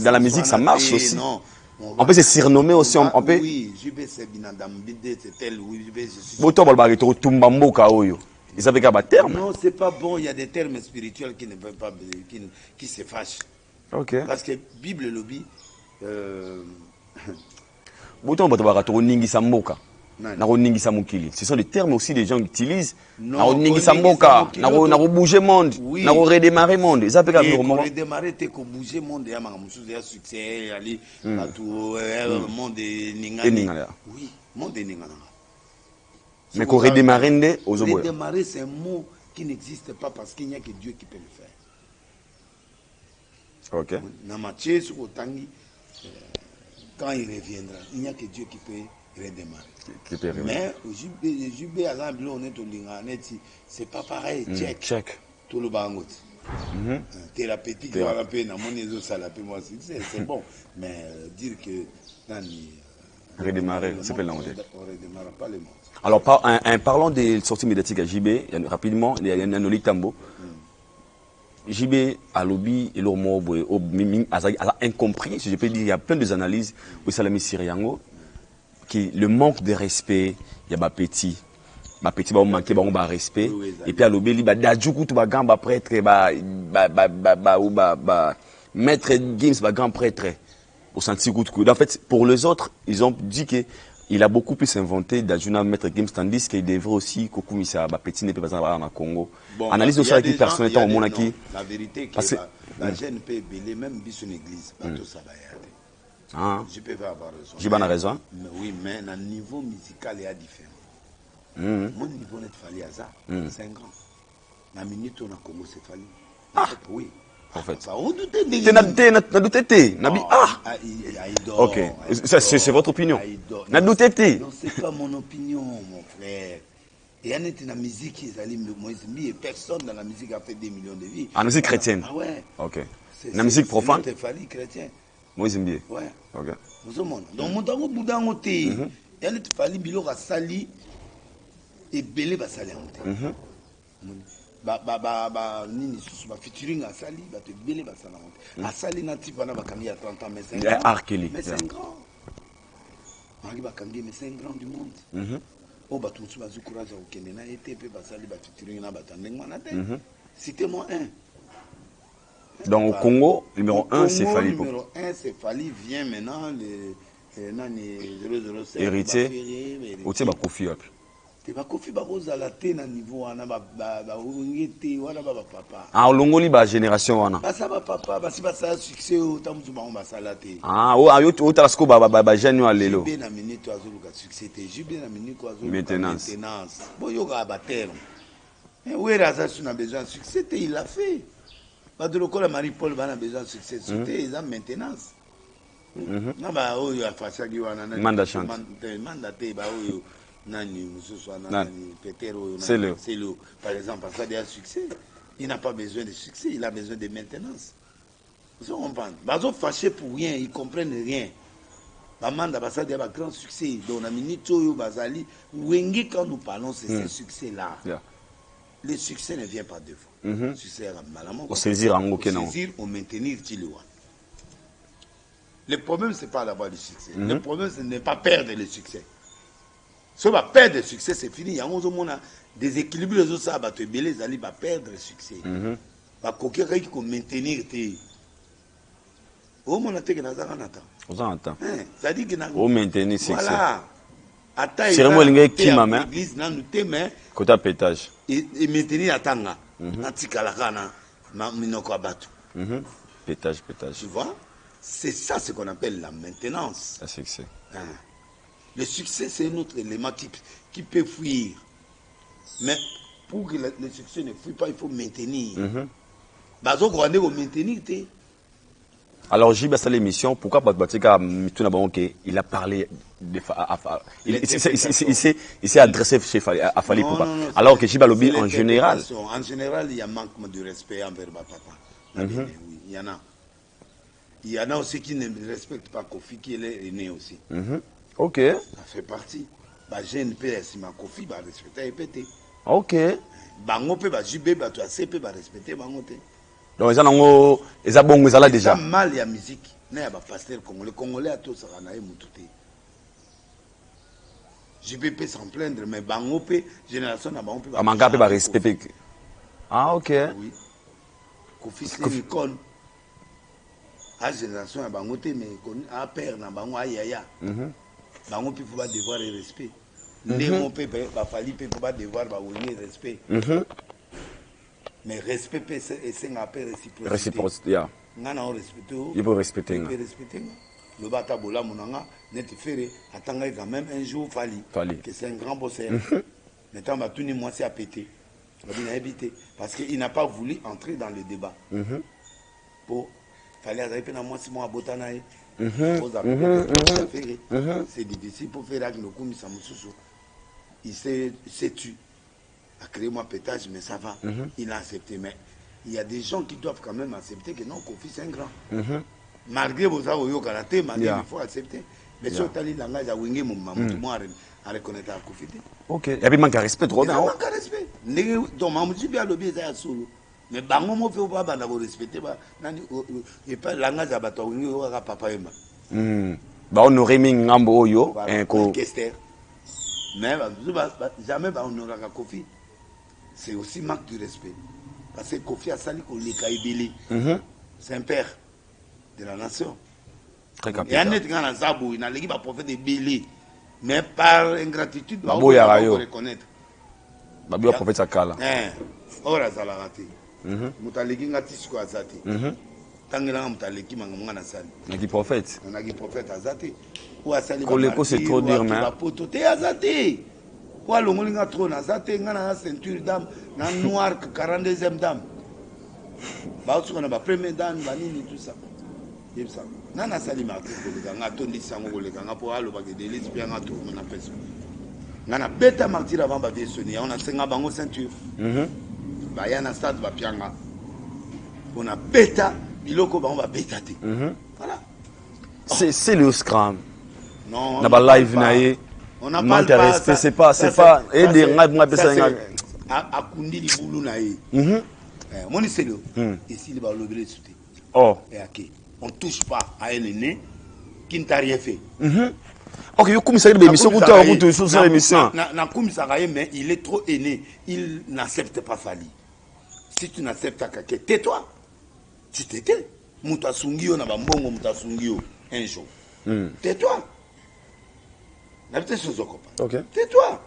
dans la musique ça marche aussi. Non. On peut se surnommer aussi on peut. Oui, Jubé c'est binadam bidé c'est tel oui Jubé je suis. Boto ba retro tumba mboka oyo. Ils avaient qu'à terme. Non, c'est pas bon, il y a des termes spirituels qui ne peuvent pas qui se fâchent. OK. Parce que Bible lobby Boto ba retro ningi sa mboka. Ce sont des termes aussi des gens utilisent. Bouger monde, redémarrer monde. Ils appellent redémarrer t'es que bouger monde et à succès aller monde ningana. Oui, monde ningana. Mais qu'on redémarrer aux obois. Redémarrer c'est un mot qui n'existe pas parce qu'il n'y a que Dieu qui peut le faire. OK. Dans Matthieu sur Otangi quand il reviendra, il n'y a que Dieu qui peut redémarrer. Mais Jubé à l'amble on est au Linganeti, c'est pas pareil. Check. Tout le bangot. Thérapeutique, voilà peu dans mon ézo ça la peut moi c'est bon. Mais dire que dans redémarrer, c'est pas l'anglais. On redémarre pas le monde. Alors parlons des sorties médiatiques à JB, rapidement, il y a un Oli Tambo. JB à lobby et leur mot a incompris, si je peux dire, il y a plein d'analyses où Salami Siriango qui le manque de respect, il y a ma petit va manquer ba respect et puis à lobby li ba dajuku tu ba gamba prêtre maître Gims ba grand prêtre au senti coup de coup. En fait pour les autres, ils ont dit que il a beaucoup plus inventé d'Ajuna Maître Gims tandis qu'il devrait aussi kokumisa ba petit ne peut pas avoir en Congo. Analyse aussi avec personne étant au monde qui la vérité que la jeune peut belé même bi son église pas tout ça va y je peux avoir raison. J'ai bien raison. Mais oui, mais le niveau musical est différent. Mon niveau n'est pas fallu à ça. 5 ans. La minute on a Congo c'est fallu. Oui. En fait. Ça on doutait OK. Ça c'est votre opinion. Na douté. Non, c'est pas mon opinion mon frère. Et il y a une musique qui est allée et personne dans la musique a fait des millions de vies. En musique chrétienne. Ah ouais. OK. La musique profane. C'est fallu chrétien. Moïse Mbie. Ouais. OK. Donc mon tango boudango te. Il y a une fallu bilo a sali et belé va saler en te. Nini susu ba featuring a sali ba te belé va saler en te. A sali na type na ba kangi à 30 ans mais c'est un Arkeli. Mais c'est un grand. Mari ba kangi mais c'est un grand du monde. Oh ba tout ba zu courage au Kenya na été pe ba sali ba featuring na ba tandeng na te. Citez-moi un. Donc au Congo, numéro 1, c'est Fali. Numéro 1, c'est Fali. Vient maintenant le 007. Héritier. Ou tu es Kofi. Tu es Kofi Baroza la tête à niveau wana ba ongete wana ba papa. Ah Longoli ba génération wana. Ba ça ba papa ba si ba ça succès au tamuzu ba ba salate. Ah o ayo o talasko ba jeune wa lelo. Jubé na minute azulu ka succès te Jubé na minute azulu maintenance. Boyo ka ba terme. Mais où est ça si on a besoin de succès il l'a fait. Pas de local Marie-Paul va a besoin de succès. C'était ils ont maintenance. Non bah oh il y a Fasagi wana manda chante. Manda te ba oh nani mususu nani Petero c'est le par exemple ça a succès. Il n'a pas besoin de succès, il a besoin de maintenance. Vous comprenez? Bazo fâché pour rien, ils comprennent rien. Bamanda basa dia ba grand succès donc na minute oyo bazali Wenge quand nous parlons c'est ce succès là. Le succès ne vient pas deux fois. Succès au saisir en aucun nom. Au saisir, au maintenir Tilewa. Le problème, ce n'est pas d'avoir du succès. Le problème, ce n'est pas perdre le succès. Si on va perdre le succès, c'est fini. Il y a un déséquilibre, les autres, ça va te belé, ça va perdre le succès. Va coquer qui peut maintenir tes. Au moins, on a été dans un temps. Ça dit que au maintenir succès. Voilà. C'est vraiment l'église, côté pétage. Et maintenir Atanga. Pétage. Tu vois? C'est ça ce qu'on appelle la maintenance. Le succès. Le succès, c'est un autre élément qui peut fuir. Mais pour que le succès ne fuit pas, il faut maintenir. Bazo Rwandais au maintenir. Alors, j'ai passé l'émission. Pourquoi Batika il a parlé il s'est adressé à Fali Poupa. Alors que Jiba Lobi en général. En général, il y a un manque de respect envers papa. Oui, il y en a. Il y en a aussi qui ne respectent pas Kofi, qui est né aussi. Ok. Ça fait partie. J'ai une PS, ma Kofi, va respecter et péter. Ok. Bango peut, JB, tu as CP, va respecter Bango. Donc, ils ont bon, ils ont déjà. Mal, il y a musique. Il y a pasteur congolais. Les Congolais, à tous, ça va naître moutouté. JB peut s'en plaindre, mais Bango peut, génération, Bango peut. Amanga peut respecter. Ah, ok. Oui. Kofi, c'est une icône. La génération, Bango peut, mais à père, Bango, à Yaya. Bango peut pas devoir le respect. Les mots peut pas devoir le respect. Mais respect, c'est un appel réciprocité. Réciprocité, il faut respecter. Il faut respecter. Le batabola, mon anga, net ferré, attendez quand même un jour, Fali. Que c'est un grand bosseur. Maintenant, ma tout moi, c'est à péter. Il a évité. Parce qu'il n'a pas voulu entrer dans le débat. Pour Fali, il a moi, c'est moi à Botanaï. C'est difficile pour faire avec nos coups, il s'est tué. A créé moi pétage, mais ça va. Il a accepté. Mais il y a des gens qui doivent quand même accepter que non, Kofi c'est un grand. Malgré vos avocats au karaté, malgré il faut accepter. Mais si on a dit langage à Wingé, moi à reconnaître à Kofi. Ok. Il y a pas de respect trop bien. Il y a pas de respect. Donc Mamouji bien lobby est solo. Mais bango mo fait pas bana respecter ba nani et pas langage à bato Wingé au papa ema. Ba on aurait mis ngambo oyo un mais jamais on aura Kofi. C'est aussi manque de respect. Parce que Kofi a sali qu'on les caïbélé. C'est un père de la nation. Très Et capital. un autre dans Zabou, il a l'équipe à prophète de Bélé. Mais par ingratitude, on va reconnaître. Babi a prophète Sakala. Ora zala raté. Mutaleki ngati siko azati. Tangela mutaleki manganga na sali. Naki prophète. On a qui prophète azati. Ou asali. Koleko c'est trop dire mais. Pototé azati. Ou alongolinga trop na azati ngana ceinture d'âme na noir 42e dame. Ba otu na ba première dame banini tout ça. Yeb ça. Nana sali marti koleka ngato ndisango koleka ngapo alo ba ke délice bien ngato na peso. Ngana beta martir avant ba vie soni on a senga bango ceinture. Ba yana stade ba pianga. On a beta biloko bango ba beta te. Voilà. C'est le scrum. Non. Na ba live naie. On a pas de respect, c'est pas et des ngab pesa ngab. Akundi libulu naie. Moni c'est le. Ici le ba lobele souté. Oh. Et OK. On touche pas à un aîné qui ne t'a rien fait. Ok, yo comme ça il émission pour toi pour tout sur l'émission. Na kumisaka mais il est trop aîné, il n'accepte pas Fali. Si tu n'acceptes pas quelqu'un, tais-toi. Tu t'étais. Muta sungio na bambongo muta sungio un jour. Tais-toi. La petite chose copain. OK. Tais-toi.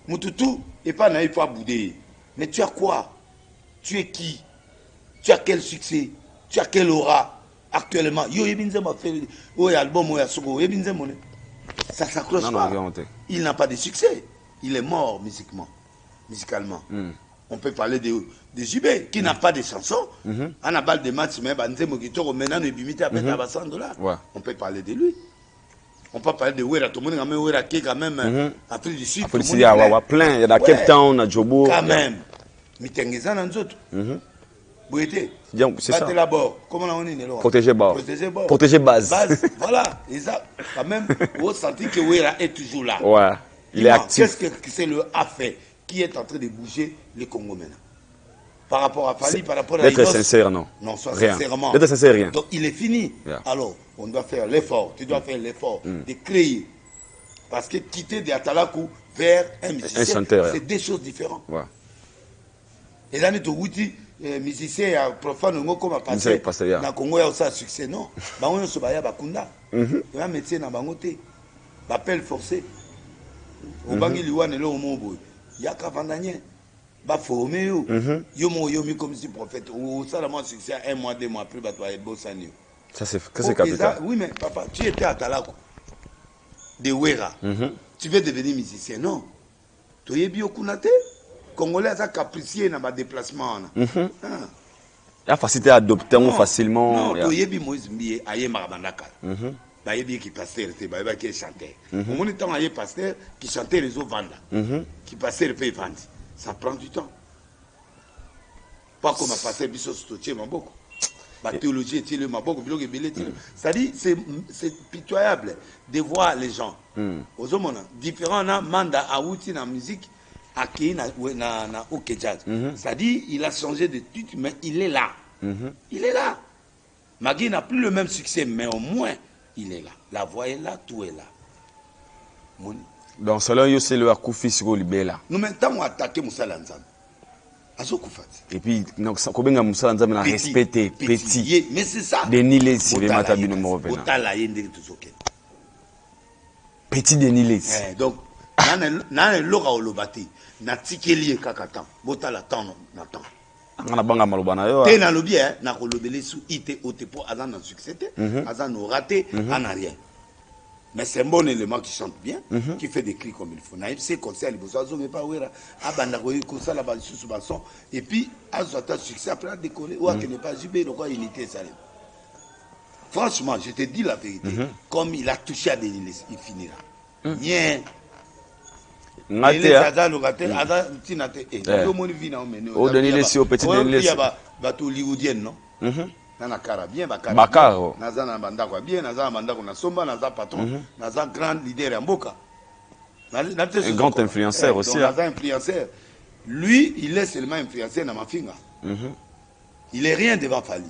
Mututu et pas naïf pas bouder. Mais tu as quoi? Tu es qui? Tu as quel succès? Tu as quelle aura? Actuellement, yo yebinze m'a fait album ou yasugo yebinze moné. Ça s'accroche pas. Il n'a pas de succès. Il est mort musicalement. On peut parler de JB qui n'a pas de chansons. On a balle de match mais banze mokito maintenant ne bimite à peine à $100. On peut parler de lui. On peut parler de Wera, tout le monde a même Wera qui quand même Afrique du Sud. Il y a plein, il y a Cape Town, à Jobo. Quand même. Mitengeza dans d'autres. C'est ça. Comment on est Protéger base. Protéger base. Voilà. Et ça, quand même, vous sentez que Wera est toujours là. Ouais. Il est actif. Qu'est-ce que c'est le affaire qui est en train de bouger les Congo maintenant? Par rapport à Fali, par rapport à d'être sincère, non. Non, soit rien. Sincèrement. D'être sincère, rien. Donc il est fini. Yeah. Alors, on doit faire l'effort. Tu dois faire l'effort de créer. Parce que quitter de Atalakou vers un musicien, c'est deux choses différentes. Ouais. Et là, nous avons musicien profane comme a passé dans le Congo, il y a aussi un succès. Non. On se bat à Bakunda. Il y a un métier dans Bangote. L'appel forcé. Au Bangi Liwan et l'Omobo. Il y a qu'à Vandanien. Bah formé yo yo mi comme si prophète ou ça la succès 1 mois 2 mois après bah toi et Bossanio. Ça c'est capital. Oui mais papa tu étais à Talako de Wera. Tu veux devenir musicien non. Tu es bio kunate Congolais ça capricieux dans ma déplacement. La facilité à adopter facilement. Non, Toyebi Moïse Mbié aye marabandaka. Bayebi qui pasteur, c'est bayebi qui chanteur. Au moins temps aye pasteur qui chantait les autres vendent. Qui pasteur peut vendre. Ça prend du temps. Pas comme un pasteur biso stoché maboko. La théologie est le maboko biloko ebele. C'est-à-dire c'est pitoyable de voir les gens. Aux hommes différents na manda awuti na musique aki na OK jazz. C'est-à-dire il a changé de titre mais il est là. Il est là. Magui n'a plus le même succès mais au moins il est là. La voix est là, tout est là. Donc selon yo c'est le akufi sur libela. Nous maintenant attaquer Moussala Nzambe. Et puis donc ça kobenga Moussala Nzambe na respecter petit. Mais c'est ça. Denis Lesi le matabino morovena. Otala yende tuzoke. Petit Denis Lesi. Donc nana loka olobati na tikeli kakatan. Botala temps na temps. On a banga maloba na yo. Te na lobi na kolobele sou ité otepo azan na succès azan no raté en rien. Mais c'est un bon élément qui chante bien, qui fait des cris comme il faut. Naïf, c'est comme ça, les beaux oiseaux, mais pas où là. Abanda comme ça, là-bas, sous ce basson. Et puis, à ce succès, après, à décoller, ou à qu'il n'est pas jubé, le quoi, unité, ça. Franchement, je te dis la vérité. Comme il a touché à des îles, il finira. Bien. Il est à le raté, à Tinate. Et tout le monde vit dans le au Denis Lesi, au petit Denis Lesi. Il y a bateau hollywoodien, non? Nana kara bien Bakaro naza na bandako bien naza bandako na somba naza patron naza grand leader ya mboka un grand influenceur aussi naza influenceur lui il est seulement influenceur na mafinga il est rien devant Fali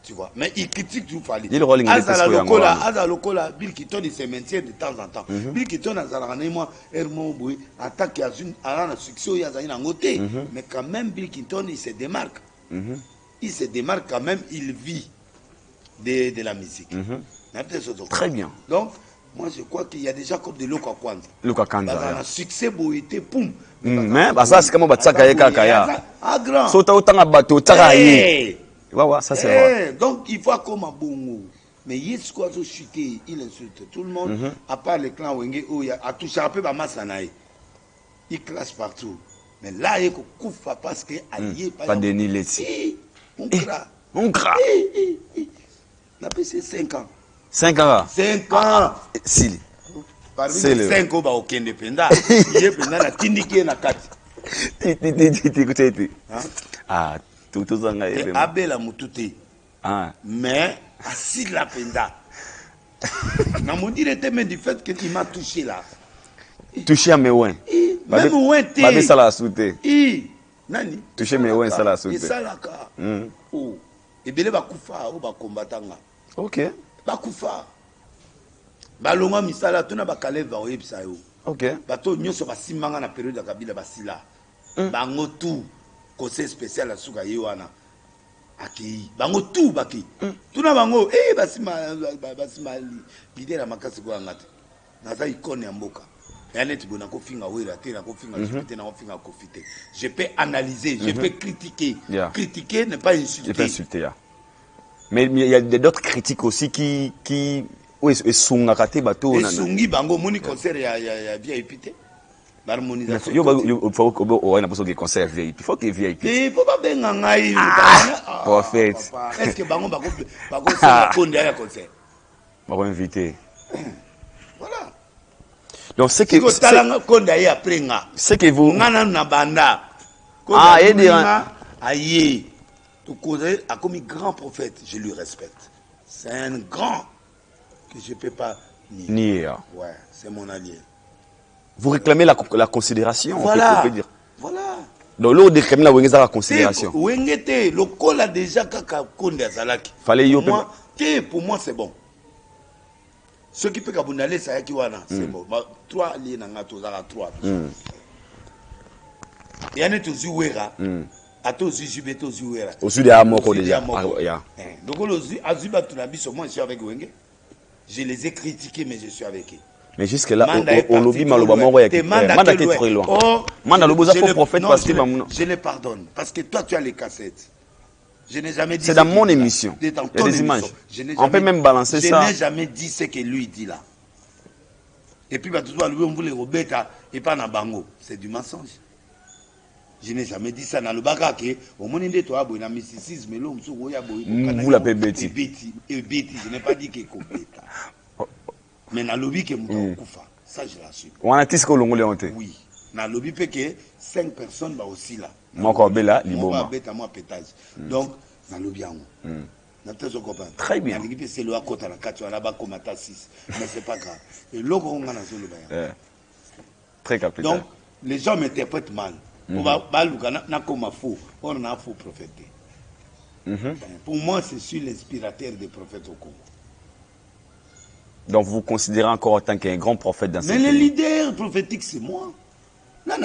tu vois mais il critique tout Fali Aza lokola Bill Kitton il se maintient de temps en temps Bill Kitton azala na moi Hermon Boy attaque à une na succès ya za ina ngote mais quand même Bill Kitton il se démarque il se démarque quand même, il vit de la musique. Très bien. Donc, moi je crois qu'il y a déjà comme de Loka Kwanza. Loka Kwanza. Un succès beau était poum. Mais ça c'est comme Batsaka Kaya. Ah grand. Sauta autant à bateau, taraye. Ouais, ça c'est vrai. Donc il faut comme un bon. Mais yes quoi zo chuté, il insulte tout le monde à part les clans Wenge a touché un peu ba masanaï. Il classe partout. Mais là il koufa parce que allié pas Denis Lesi. On cra. On a passé 5 ans. 5 ans. 5 ans. Si. Parmi les 5 ans, au Indépendant, il y a pendant la Tindiki na kati. Ah, tout ça. Abel a moutouté. Mais, assis la penda. Na mon dire même du fait qu'il m'a touché là. Touché à mes ouins. Même ouin t'es. Babi ça la souté. Nani touché mes ouins ça la souté. Et ça là ka. Oh. Et belé ba kufa ou ba combatanga. OK. Ba kufa. Ba longa misala tuna ba kaleva o yebisa yo. OK. Bato nyonso ba simanga na période ya Kabila basila. Bango tout conseil spécial à suka yewana. Aki bango tout baki. Tuna bango basima leader makasi ko ngate. Naza ikone ya mboka. Je peux analyser, je peux critiquer. Critiquer n'est pas insulter. Mais il y a d'autres critiques aussi qui sont ratés bateau. Et sungi bango moni concert ya VIP. L'harmonisation. Il faut que concert VIP. Il faut que VIP. Il faut pas benga ngai. Parfait. Est-ce que bango bako se konde ya concert. Bako invité. Voilà. Donc c'est que c'est que vous a comme grand prophète, je lui respecte. C'est un grand que je peux pas nier. Ouais, c'est mon allié. Vous réclamez la considération. Voilà. On peut dire. Voilà. Donc l'eau de réclamer la considération. Wengete, le col a déjà kaka konde azalaki. Fallait pour moi c'est bon. Ce qui peut kabunale ça qui wana c'est bon. 3 liés nanga tozala 3. Et ane tozu wera. Atozu jube tozu wera. Au-dessus de Amoko déjà. Donc lozu azuba tunabiso moi je suis avec Wenge. Je les ai critiqués mais je suis avec eux. Mais jusque là au lobby maloba moko ya ki. Manda qui est très loin. Manda loboza pour prophète parce que je les pardonne parce que toi tu as les cassettes. Je n'ai jamais dit. C'est dans mon émission. Il y a des images. On peut même balancer ça. Je n'ai jamais dit ce que lui dit là. Et puis, on voulait Roberta et pas Nabango. C'est du mensonge. Je n'ai jamais dit ça. Dans le bagage, au moment où tu as un mysticisme, vous l'appelez Betty. Je n'ai pas dit que c'est complète. Mais dans le lobby, ça je l'assume. On a dit que l'on oui. Dans le lobby, 5 personnes sont aussi là. Moi, je suis là, donc, dans le lobby, très bien. C'est le côté la 4, on a comme 6. Mais c'est pas grave. Et l'autre, on a le très capital. Donc, les gens m'interprètent mal. On a faux prophète. Pour moi, c'est sur l'inspirateur des prophètes au Congo. Donc, vous considérez encore en tant qu'un grand prophète dans ce pays? Mais le leader prophétique, c'est moi.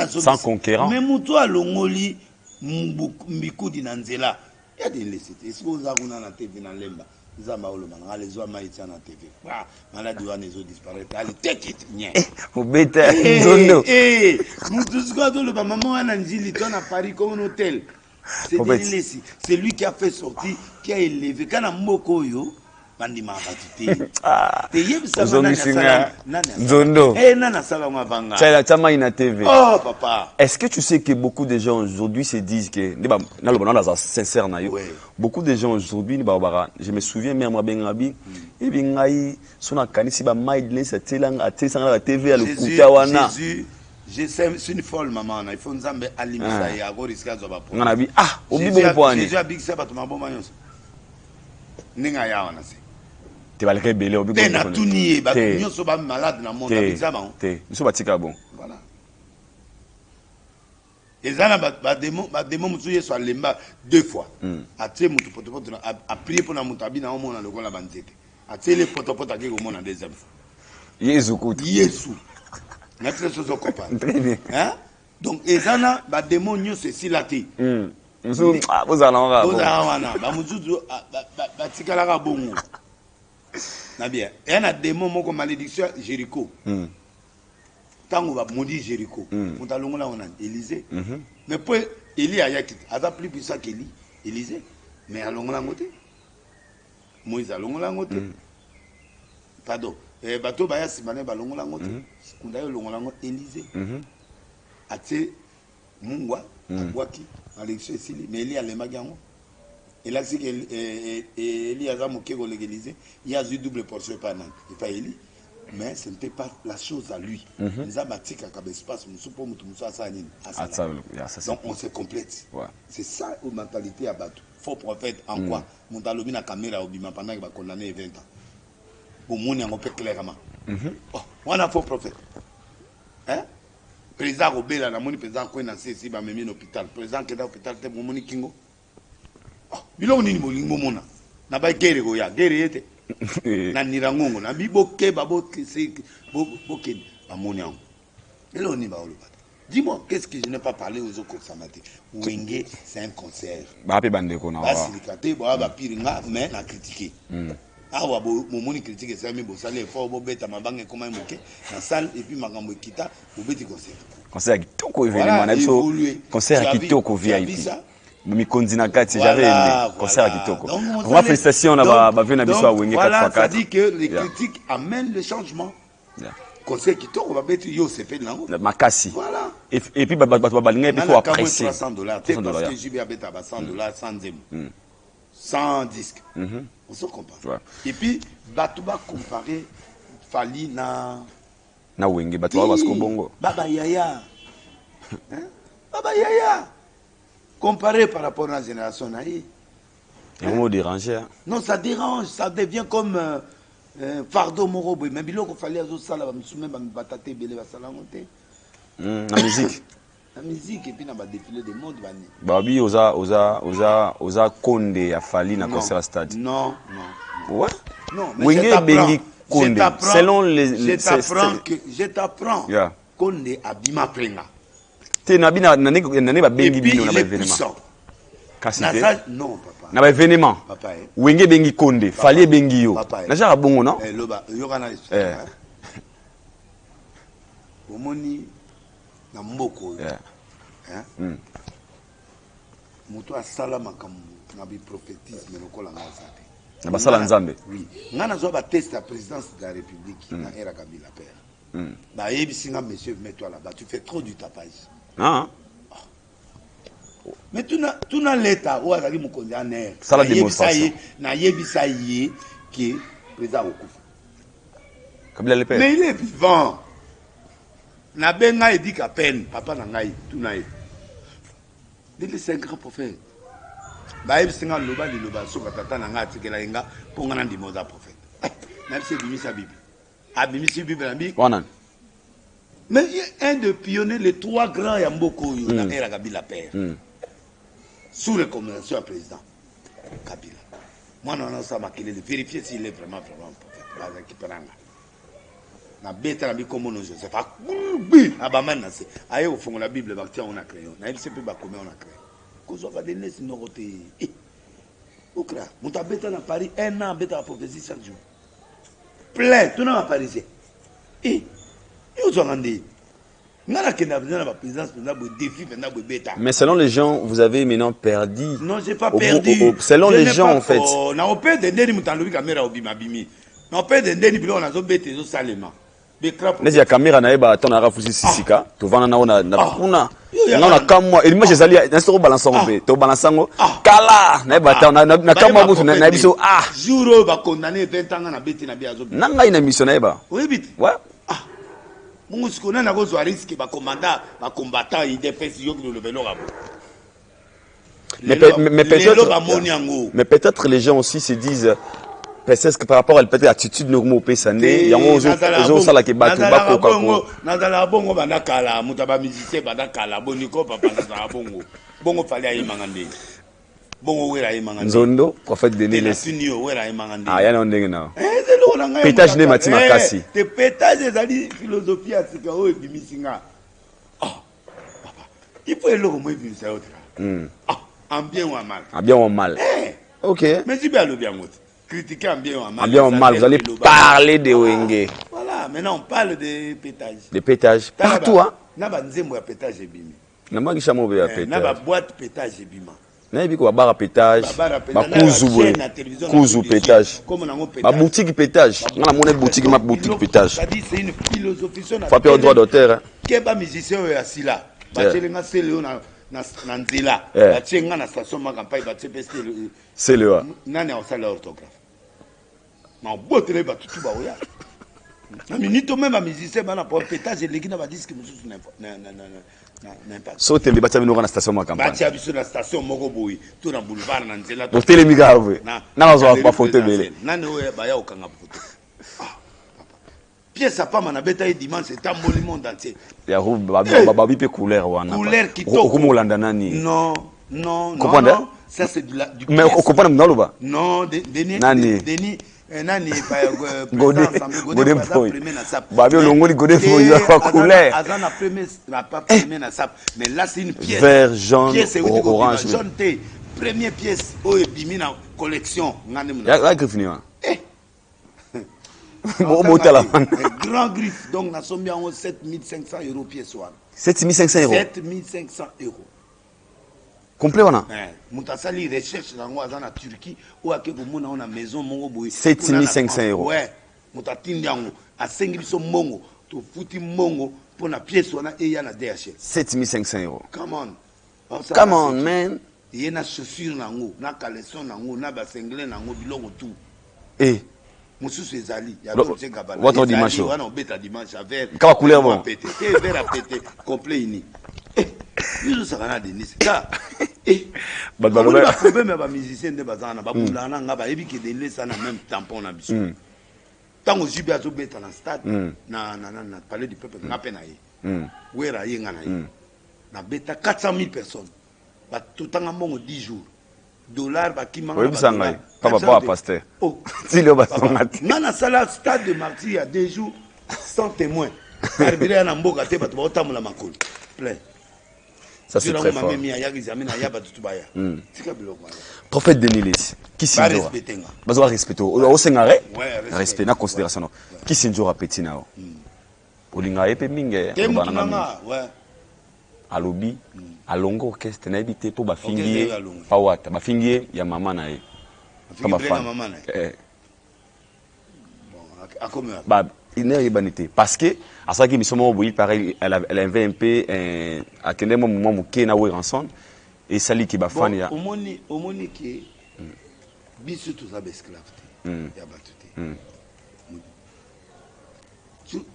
Sans conquérant. Mais Moutoua Longoli, Mbikou Dinanzela, il y a des laissés. Est-ce que vous avez un TV dans l'Emba? Vous avez un les oies maïtiens en TV. Malade, vous avez disparaître. Allez, take it. Vous bêtez. Zondo. Nous tous, le maman Ananjili, on a Paris comme un hôtel. C'est lui qui a fait sortir, qui a élevé. Quand on a Mokoyo, bandima Zondo. Tchama ina TV. Oh papa. Est-ce que tu sais que beaucoup de gens aujourd'hui se disent que sincère na yo. Beaucoup de gens aujourd'hui je me souviens même moi bengabi et bingai sona kanisi ba maidle sa telanga atesanga la TV à l'okuta wana. C'est une folle maman, il faut nous amener à l'imisa et à risquer de on a dit ah obi bon point. Jésus a big ça ba tuma bon mayos. Ninga ya wana se. Tu vas le révéler au but de na tunier ba nyonso ba malade na monde bizama te nous batika bon voilà ezana ba démon mutu yeso alemba 2 fois atie mutu potopoto a prier pour na mutu abina o mona lokola banzete atie le potopoto ke ko mona 2e fois Yesu kutu Yesu na tseso zo comprendre hein donc ezana ba démon nyonso silati vous wana ba mutu ba tikala ka bongo. Bien. Il y a un démon moko malédiction Jéricho. Tant on va maudire Jéricho. On a l'ongle on a Élysée. Mais pour Élie a plus puissant qu'Élie, Élysée. Mais à l'ongle côté. Moïse à l'ongle côté. Pardon. Bateau baya simane ba l'ongle côté. On a l'ongle Élysée. Até mungwa abwaki malédiction Élie. Mais Élie a les magango. Et là, c'est qu'Élie a l'Élysée, il y a eu double portion par an. Et pas Élie. Mais ce n'était pas la chose à lui. Nous avons bâti un espace, donc on se complète. C'est ça la mentalité à battre. Faux prophète en quoi? Mon talobi na caméra au bima pendant qu'il va condamner 20 ans. Pour moi, on peut clairement. On a faux prophète. Hein? Président Robert, la moni président Koué n'a cessé de m'amener à l'hôpital. Président qui est à l'hôpital, c'est mon moni Kingo. Bilo nini bolingo mona na ba guerre go ya guerre yete na nirangongo na biboke babo kese boke amonian bilo ni ba oloba. Dis-moi qu'est-ce que je n'ai pas parlé aux autres conservateurs. Wenge c'est un concert ba pe bande ko na wa silikate ba ba piringa mais na critiquer awa bo moni critiquer ça mais bo salé fort bo beta mabange comment moke na salle et puis makambo kita bo beti concert kitoko événement na biso concert kitoko VIP Mikondi na kati j'avais aimé concert à Kitoko. Vraiment félicitations on a vu na biso à Wenge 4x4. Voilà, ça dit que les critiques amènent le changement. Concert Kitoko va mettre yo c'est fait là. Makasi. Voilà. Et puis balinga et puis faut apprécier. $300 parce que JB a beta $100 sans disque. On se compare. Et puis batuba comparer Fali na Wenge batuba basko bongo. Baba Yaya. Hein? Baba Yaya. Comparé par rapport à la génération naïve. Et on dérange. Non, ça dérange, ça devient comme fardeau morobo. Mais il fallait que ça la batate belé la musique. La musique et puis on va défiler des modes bani. Babi oza konde a fallu na concert stade. Non. Ouais. Non, mais selon les je t'apprends. Konde abima prenga. Te na bina nane ba bengi bino na ba événement. Non papa. Na ba événement. Papa. Wenge bengi konde, fali bengi yo. Na jara bongo non? Loba yo kana omoni na mboko. Hein? Muto asala makambo na bi prophétisme lokola ngazate. Na basala nzambe. Oui. Ngana zo ba test la présidence de la République na era Kabila père. Bah, monsieur, mets-toi là-bas, tu fais trop du tapage. Ah. Mais tout na l'état où azali mokonzi aner. Ça la démonstration. Na yebisa yi qui président okufa. Kabila le père. Mais il est vivant. Na benga et dit qu'à peine papa na ngai tout na. Il est un grand prophète. Ba yebisa loba li loba so tata na nga tikela inga ponga na ndimo za prophète. Na bise bimisa bible. Abimisi bible na bi. Wanan. Mais il y a un de pionniers, les trois grands Yamboko, il y a Kabila père. Sous recommandation du président Kabila. Moi, non, ça m'a qu'il est vérifier s'il est vraiment prophète. Na bêta na bi comme nous Joseph. Ah bah maintenant c'est. Aïe au fond la Bible va tiens on a créé. Na il sait plus ba combien on a créé. Qu'on va donner si nous roté. Okra, mon ta bêta na Paris 1 an bêta la prophétie chaque jour. Plein tout dans Paris. Mais selon les gens, vous avez maintenant perdu. Non, j'ai pas perdu. Selon les gens, en fait. Nezi caméra na eba tona rafusi sisika to vana na kuna na kamwa elima jezali na soko balansango be to balansango kala na eba tona na kamwa mutu na biso jour ba condamné 20 ans na beti na biazo nanga ina mission na eba oui bit ouais mungu sikona na ko risque ba commandant ba combattant il défense yo le vélo rabo mais peut-être les gens aussi se disent parce que par rapport à l'attitude normale au pays il y a un ça là qui bat tout bongo nazala bongo bana kala mutaba musicien bana kala boniko papa nazala bongo bongo fali ayi mangande bongo wera ayi mangande Nzondo prophète de Nélis tunio wera ayi mangande ah yana ndenge na zelo na ngai pétage ne matima kasi te pétage ezali philosophie asika o ebimisinga papa il faut eloko mo ebimisa yotra en bien ou en mal bien ou mal OK mais si bien le bien ngoti critiquer en bien ou en mal, vous allez parler de Wenge. Voilà, maintenant on parle de pétage. De pétage partout, hein? Naba nzembo ya pétage ebimi. Nama gishamo be ya pétage. Naba boîte pétage ebima. Na biko bara pétage. Ba kuzu pétage. Ba boutique pétage. Na mona boutique ma boutique pétage. Ça dit c'est une philosophie sur faut pas droit d'auteur. Keba musicien ya sila. Ba chelenga selo na nzela. Ba chenga na station ma campagne ba tepeste. C'est le nani osala orthographe. Ma botelé ba tutu ba oya. Na minito même musicien bana pour pétage leki na ba disque mususu na pas. Sauter les batia bino na station ma campagne. Batia biso na station moko boyi to na boulevard na nzela. Hotel mi gawe. Na zo ba photo belé. Nani oya ba ya okanga photo. Pièce à femme na beta dimanche c'est un le monde entier. Ya ro ba bi pe couleur wana. Couleur qui to. Ko molanda nani? Non. Ça c'est du mais on comprend dans le bas. Non, Denis nani Godem Boy. Babio longoli Godem Boy la couleur. Azana premier n'a pas premier na sap. Mais là c'est une pièce. Vert, jaune, pièce orange. Jaune thé. Première pièce au ebimi na collection ngane mu. Ya griffe wa. Grand griffe donc na sombi en 7500 € pièce one. 7500 €. 7500 €. Complet wana. Mutasali recherche nango azana Turquie ou akeko mona ona maison mongo boy 7500 €. Ouais. Mutatindi yango asengi biso mongo to futi mongo pour na pièce wana e ya na DH. 7500 €. Come on man. Il y a na chaussure nango, na caleçon nango, na ba sengle nango biloko tout. Mususu ezali ya Dolce Gabbana. Votre dimanche. Wana obeta dimanche avec. Kama couleur bon. Pété, vert à pété, complet ini. Nous savons Denis. Bah le problème ba musicien de bazana ba boulana nga ba ebi ke dele ça na même tampon na biso. Tango jibi azo beta na stade na palais du peuple na pena yi. Wera yi ngana yi. Na beta 400 000 personnes. Ba tutanga mongo 10 jours. Dollars ba kimanga ba. Oui, ça papa pasteur. Oh, si le baston. Nana sala stade de Martyr il y a 2 jours sans témoin. Arbiré na mboka te ba to tamula makolo. Plein. Ça c'est très fort. Prophète de Nélis, qui s'y joue? Bazo respecter. Au sengare? Respect na considération. Qui s'y joue petit na o? Olinga epe minge. Ouais. Alobi, alongo orchestre na ebité pour ba fingier. Pa wata, ba fingier ya mama na ye. Pas ma femme. Bon, bah il n'est pas banité parce que à ça qui me sont pareil elle avait un peu à quel moment où qui na ensemble Et sali qui bafan ya. Au moni qui biso tous ab esclave. Ya batute.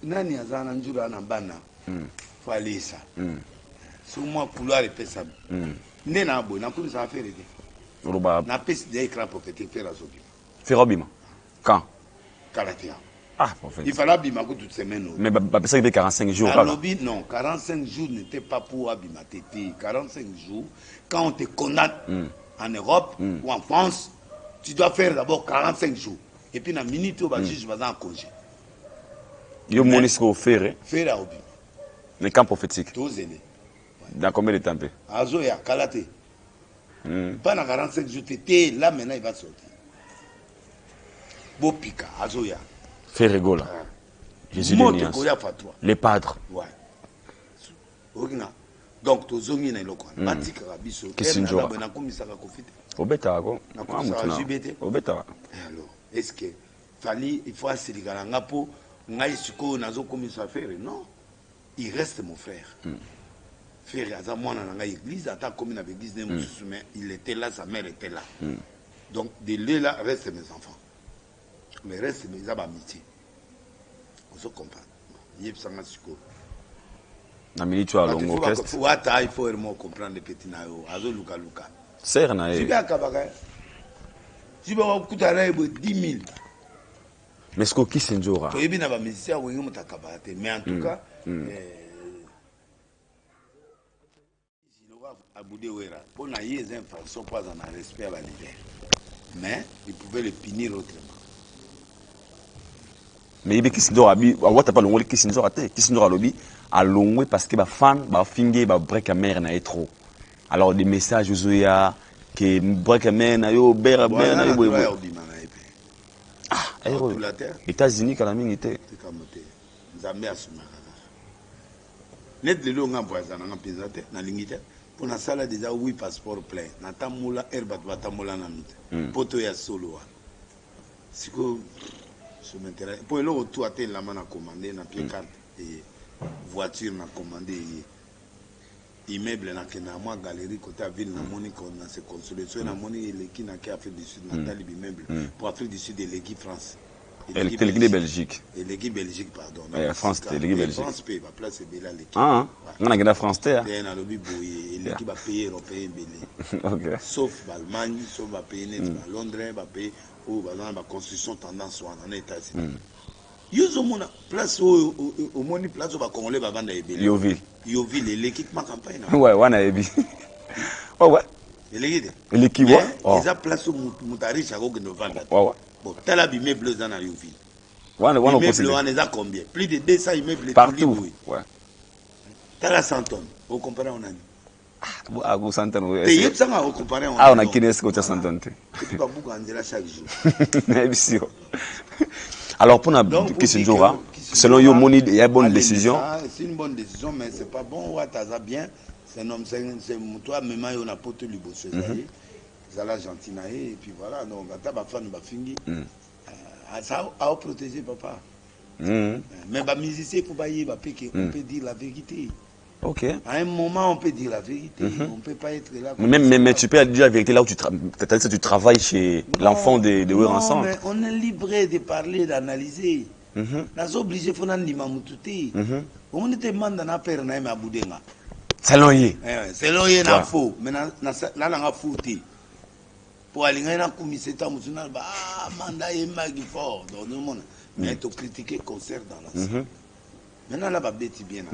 Nani azana njura na bana. Falisa. Sur moi couloir et pesa. Nena bo na kumisa affaire de. Roba. Na pesi de écran prophétique faire azobi. Faire bima. Quand? Kalatia. Ah, prophète. Il fallait bima toute semaine. Mais ça il 45 jours. Non, 45 jours n'était pas pour abima tété. 45 jours, quand on te condamne en Europe ou en France, tu dois faire d'abord 45 jours. Et puis dans la minute où le juge va en congé. Yo monisco faire. Faire à obi. Les camps prophétiques. Tous zélé. Dans combien de temps? Azoya, Kalate. Pendant 45 jours, tété, là maintenant il va sortir. Bopika, Azoya. Faire rigolo. Jésus de Nias. Les padres. Ouais. Donc, tu as dit que Obeta. alors, est-ce que il faut assurer que non, il reste mon frère. Frère, l'église, mais il était là, sa mère était là. Donc, de là, reste mes enfants. Mais reste mes amitiés. On se comprend. Il y a il faut vraiment comprendre les petits naïos. Azo luka luka. Serre na. Tu vas kabaka. Tu vas kuta na 10 000. Mais ce qui s'enjora. Tu es bien avec musicien ou il m'a kabate. Mais en tout cas, pour n'a eu des infractions pas en respect à la liberté. Mais ils pouvaient le punir autrement. Mais il y a qui s'enjora bi. On pas le qui s'enjora te. Qui s'enjora lobby. À l'ongwe parce que ba fan ba finge ba break a mère na trop. Alors des messages aux oya que break a mère na yo bera na yo. Ah, États-Unis quand la mingi était. Nzambe asuma. Net le longa voisin na pizate na lingite. Pour na sala déjà 8 passeports plein. Na tamula herbat batamula na mite. Poto ya solo. Siko je m'intéresse. Pour le retour à la main à commander na pied carte et voiture m'a commandé immeuble na kena moi galerie côté ville na moni qu'on a se construire so na moni l'équipe na qui Afrique du Sud na tali immeuble pour Afrique du Sud et l'équipe France et l'équipe de Belgique et l'équipe Belgique pardon France l'équipe Belgique France paye va place bela l'équipe ah on a gagné France terre et na lobby boy l'équipe va payer européen belé OK sauf l'Allemagne sauf va payer net Londres va payer ou va dans la construction tendance en États-Unis. Yo mona place au moni place ba congolais ba vanda ebele. Yoville l'équipe ma campagne. Ouais, wana ebi. Ouais. L'équipe ouais. Ils a place au mutari chago que no vanda. Ouais. Bon, tala bi meuble dans la Yoville. Wana meuble wana za combien? Plus de 200 immeubles partout. Ouais. Tala 100 tonnes. Au comparé on a Ah, vous sentez ouais. Et yep ça au comparé on. Ah, on a kines ko ta 100 tonnes. Tu pas beaucoup en dire chaque jour. Mais sûr. Alors, pour la question, selon yo, il y a une bonne décision. C'est une bonne décision, mais c'est pas bon. Ça bien. C'est un homme, c'est toi, même on a poté le beau chose. Ça l'a gentil, et puis voilà. Donc, à ta femme, va finir. Ça a protégé papa. Mais les musiciens, il faut pas y aller, on peut dire la vérité. Ok. À un moment, on peut dire la vérité. On ne peut pas être là. Mais tu peux dire la vérité là où tu travailles chez l'enfant de Ouer ensemble. Mais on est libre de parler, d'analyser. On est obligé de faire des choses. On est demandé de faire des choses. C'est l'oyer. C'est l'oyer, c'est faux. Mais là, on a foutu. Pour aller dans la commission, mandat est magnifique fort. Mais tu critiquer le concert dans la salle. Maintenant, là, on bête bien.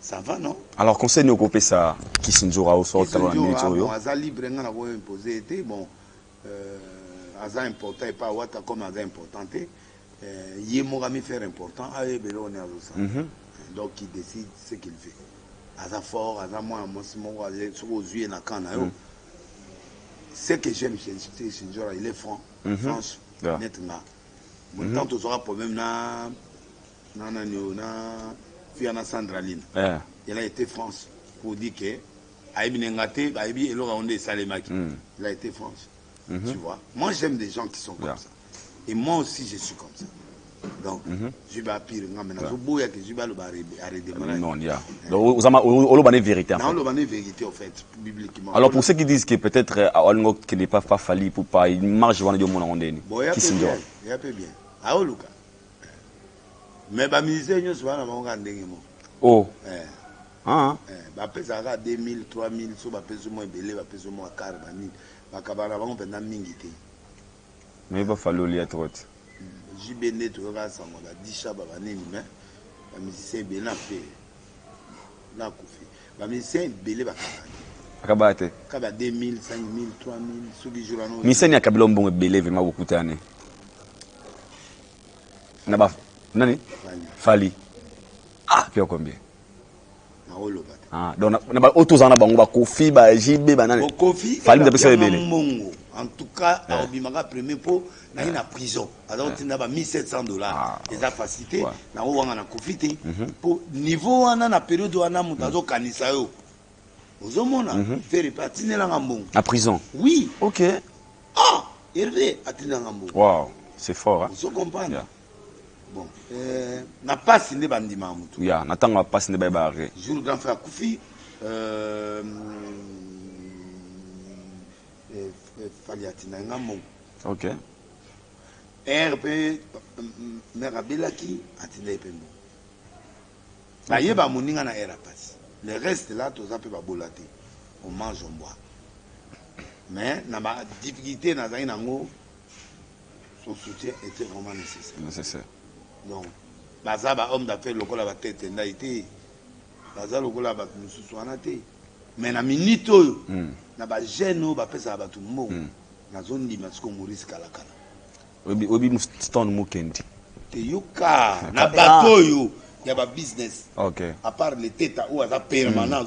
Ça va, non? Alors, conseil nous couper ça, qui s'enjora au sort de la minute. Bon, Aza libre, on a imposé, bon, Aza important et pas Ouata comme Aza important. Il est mogami faire important, on est à ça. Donc, il décide ce qu'il fait. Aza fort, Aza moi, aux yeux na kana. Ce que j'aime chez Sinjora, il est franc, franche, nettement. Tant tu auras problème na Fiana Sandraline. Il a été France pour dire que il a été France. Tu vois. Moi j'aime des gens qui sont comme ça. Et moi aussi je suis comme ça. Donc, Juba pire, maintenant, je bois que Juba le barré à redémarrer. Non, il y a. Donc, vous avez une vérité. Non, le barré vérité, en fait, bibliquement. Alors, pour ceux qui disent que peut-être, qu'il n'est pas fallu pour pas, il marche, on a dit au monde en déni. Bon, il y a peu bien. Ah, oh, Lucas. Mais, bah, musicien, nous, souvent, on va gagner. Oh. Ah. Bah, ça va 2000, 3000, so, bah, plus ou moins belé, bah, plus ou moins 40 000. Bah, kabara, on peut n'a mingité. Mais il va falloir lire trop. JBN, tu vas s'en va, 10 chabas, mais les musiciens belé n'a fait. N'a coupé. Les musiciens belé, bah, Akabate. Kaba 2000, 5000, 3000, ceux qui jouent à nous. Miseni ya kabila mbongo belé vraiment beaucoup d'années. Naba, nani? Fali. Ah, puis combien? Ah, donc on a autos en bango ba Kofi ba JB ba nani. Kofi. Fali de pesa belé. En tout cas, au bimaga premier pot, na une prison. Alors tu n'as pas $1700. Les a facilité. Na o wanga na Kofi te. Pour niveau wana na période wana mutazo kanisa yo. Ozomona faire repartir na ngambongo. À prison. Oui. OK. Ah, Hervé atina ngambongo. Wow, c'est fort hein. Vous comprenez? Bon, n'a pas signé bandima mutu. Ya, natanga pas signé ba barré. Jour grand frère Koufi fali atina ngambongo. OK. RP Merabelaki atina epembo. Ba yeba moninga na era passe. Le reste là, tout ça peut pas bolater. On mange, on boit. Mais, dans la difficulté, son soutien était vraiment nécessaire. Nécessaire. Donc, Bazaba, homme d'affaires, le col à la tête, n'a été. Bazaba, le col à la tête, mais na minute, na ba gêne, ba pesa ba tout le monde. Na zone di masco Maurice Kalakala. Obi Stone Mukendi. Te yuka, na bateau yo. Il y a un business. OK. À part les têtes où il y a permanent.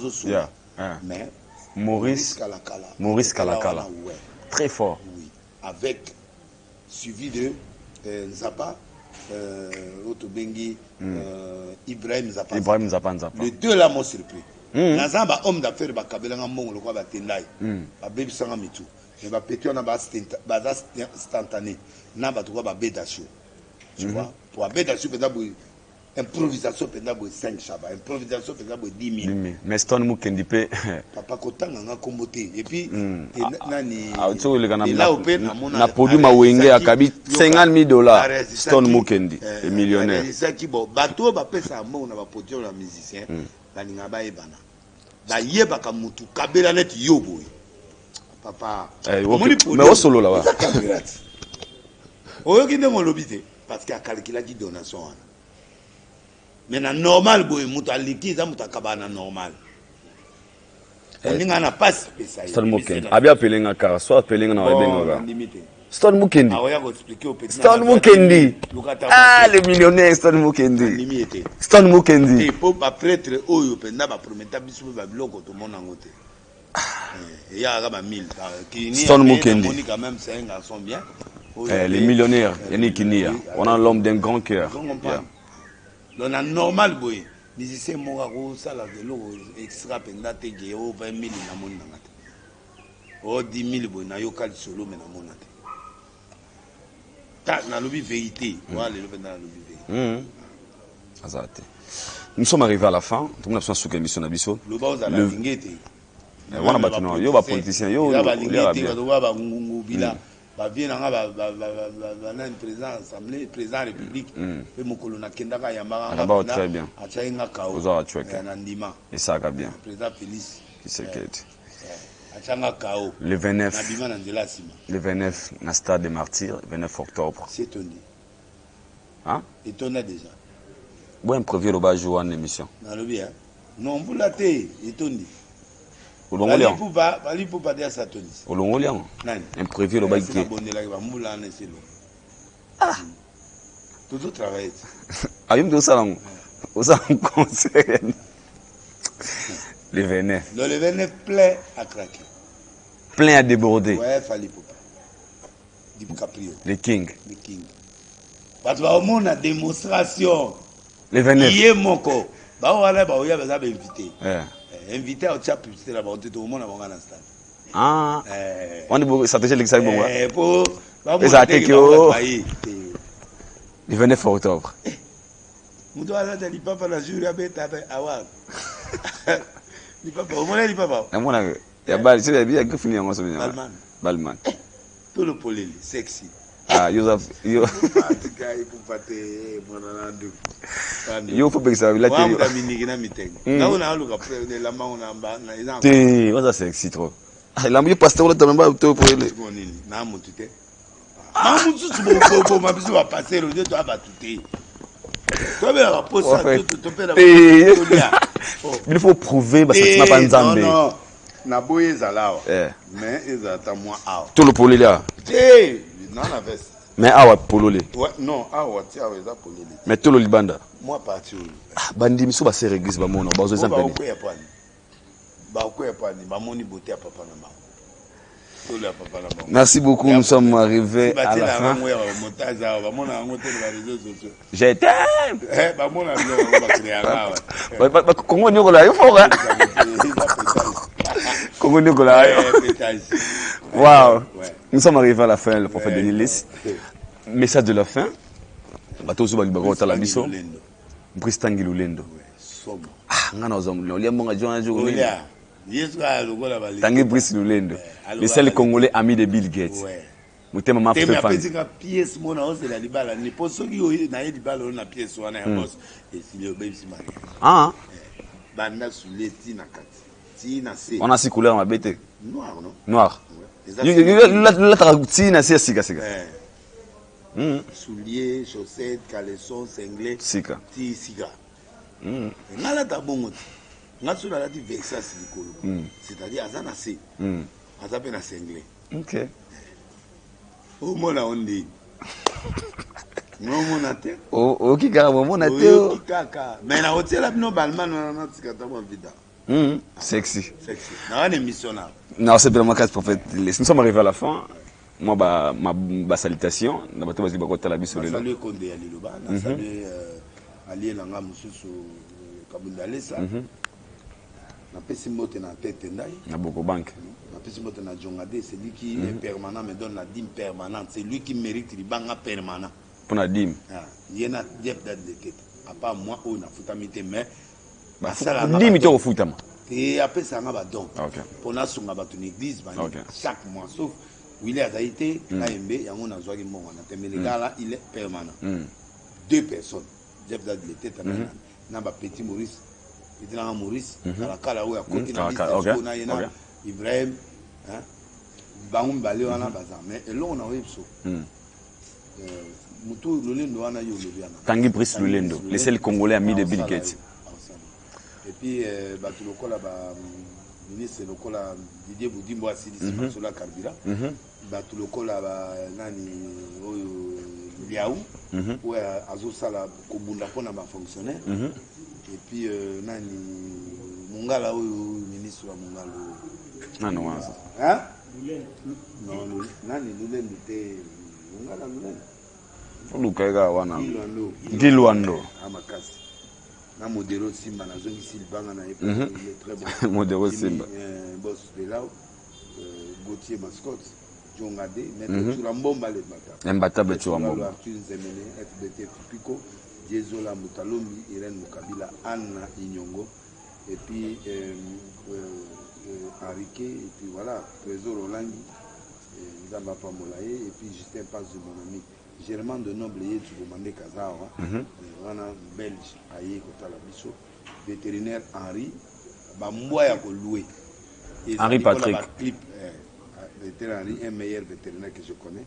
Mais Maurice Kalakala. Ouais. Très fort. Oui. Avec suivi de Nzapa, Otobengi, Ibrahim Nzapa. Les deux là m'ont surpris. Nazamba homme d'affaires bakabela ngamong le quoi batendai. Ba baby sanga mitu. Mais ba pété on a ba instantané. Na ba to ba bedasho. Tu vois? Pour bedasho peut-être improvisation pendant 5 chaba, improvisation pendant 10 000. Mais Stone Mukendi pe papa kotanga nga kombote et puis nani tu le kana na produit mawenge akabi $50,000 Stone Mukendi est millionnaire. C'est ça qui bon bateau ba pesa mo na ba produit na musicien baninga ba ebana ba yeba ka mutu kabela net yobo papa mais au solo là-bas oyo kinde mo lobité parce qu'il a calculé qui donation. Mais na normal boy muta likiza muta kabana normal. Ninga na passe pesa. Stone Mukendi. Abi apelenga car soit apelenga na webenga. Stone Mukendi. Ah ouais, on expliquer au petit. Stone Mukendi. Ah le millionnaire Stone Mukendi. Stone Mukendi. Et pour pas prêtre oyo penda ba prometa biso ba biloko to mona ngote. Il y a 1000 Stone Mukendi. On quand même c'est un garçon bien. Les millionnaires, Yannick Nia. On a l'homme d'un grand cœur. Donc, la normal, boy, musicien Moraro, ça, la vélo, extra pendate, 20 000 na mon nangate. Oh, 10 000, boy, na yokal solo, mais na mon nate. Ta, na lobby vérité. Voilà, le lobby na lobby vérité. Nous sommes arrivés à la fin. Tout le monde a besoin de l'émission d'Abisso. Le bas, on a la lingette. On a battu, yo, va politicien, yo, va bien. Ba bien nga ba na président assemblée président république pe mokolo na kendaka ya manga ba très bien achainga kao na ndima et ça va bien président Félix qui s'inquiète achanga kao le 29 na bima na ndela sima le 29 na stade des martyrs 29 octobre c'est étonné hein étonné déjà bon prévu le ba jouer en émission na lobi hein non vous la té étonné Olongolian. Bali pour pas dire ça Tony. Olongolian. Imprévu le bail qui. Ah. Tout travail. Ayum de ça là. Osa concert. Le 29. Le 29 plein à craquer. Plein à déborder. Ouais, fallait pas. Di Caprio. Le King. Le King. Parce que au monde a démonstration. Le 29. Hier mon corps. Bah voilà, bah oya ba invité. Invité au chat publicité là-bas, tout le monde a un stade. Ah. On est beaucoup, ça te gêne que ça est bon. Pour. Et ça a été que. Le 29 octobre. Muto ala ta lipapa na jour ya beta awa. Lipapa, omona lipapa. Namona ya bali, c'est bien que finir en semaine. Balman. Balman. Tout le poleli, sexy. Ah, yo faut que ça la télé. T'es, on ça sexy trop. Ah, la mieux pasteur là t'as même tout pour ele. Na mutute. Ah mutu tu bo ma biso va passer le deux toi va tuter. Toi ben la pose ça tout pe la. Il faut prouver parce que tu m'as pas nzambe. Non. Na boye zalawa. Mais ezata moi awa. Tout le polo là. Non, la veste. Mais awa pololé. Ouais, non, awa tia weza pololé. Mais tout le libanda. Moi parti. Ah, bandi miso ba ser église ba mona ba zo exemple. Ba ko ya pani, ba moni beauté à papa na mama. Tout le papa na mama. Merci beaucoup, nous sommes arrivés à la fin. J'ai t'aime. Ba mona no ba créa. Ba Congo nyoko la yo fora. Congo nyoko la. Wow. Nous sommes arrivés à la fin, le prophète de Nilis. Message de la fin. Bato zo ba libako ta la biso. Bristangi Lulendo. Ah, ngana ozom lo liambo nga jona jo. Tangi Brice Lulendo. Le seul Congolais ami de Bill Gates. Mutema ma frère fan. Teme pièce mona on se la libala ni posoki o na libala na pièce wana ya boss. Et si le baby si mari. Ah. Banda suleti na kati. Ti na se. On a si couleur ma bête. Noir non? Noir. La traduction c'est siga. Souliers, chaussettes, caleçons, cinglés. Siga. Ti siga. Ngala ta bongo. Ngaso la ti vexa silikolo. C'est-à-dire azana se. Azape na cinglé. OK. O mona ondi. No mona te. O ki kaka mona te. O ki kaka. Mais na hôtel abino balman na tikata mo vida. Sexy. Non, émission là. Non, c'est vraiment quatre prophètes. Nous sommes arrivés à la fin. Moi, ma salutation. Na bato bazi bakota la biso lelo. Salut Konde ya Liloba. Na salut allié nanga mususu Kabundalesa. Na pesi mote na tête ndai. Na Boko Bank. Na pesi mote na Jongade, c'est lui qui est permanent me donne la dîme permanente. C'est lui qui mérite libanga permanent. Pour la dîme. Ah, yena dep date de tête. À part moi on a futamité mais dîme to futama. Et après ça, on a donc. Pour nous, on a une église chaque mois. Sauf Willy Azaïté, l'AMB, il y a un zoagi mon. Mais le gars là, il est permanent. 2 personnes. Jeff Dad l'été, il y a un petit Maurice. Il y a un Maurice. Il y a un Kala où il y a un côté de l'État. Ibrahim. Baoum Balé, on a bazar. Mais là, on a eu ça. Moutou Lulendo, on a eu le Tanguy Brice Lulendo, les seuls Congolais amis de Bill Gates. Et puis, le ministre Didier Boudimbo a dit sur la Carbira. Le Liaou, où Azosala Kobunda pour na fonctionnaire. Et puis, Mungala, ministre Mungala. Non, hein? Non, Lulendo était Mungala Lulendo. Gilwando. Amakasi. Na modelo Simba na zongi Silvanga na il est très bon. Modelo Simba. Boss de là, Gauthier Mascotte, Jongade, Maître Turambomba le Bata. Imbattable Turambomba. Arthur Zemene, FBT Fupiko, Diezola Mutalombi, Irène Mukabila, Anna Inyongo, et puis Enrique, et puis voilà, Trésor Olangi, Zamba Pamolaye, et puis Justin Paz de mon ami. Germain de Noble, tu vas demander Kazawa, on a Belge, Aïe, Kotala Bisso, vétérinaire Henri, Bamboya loué. Henri Patrick. Clip, vétérinaire Henri, un meilleur vétérinaire que je connais.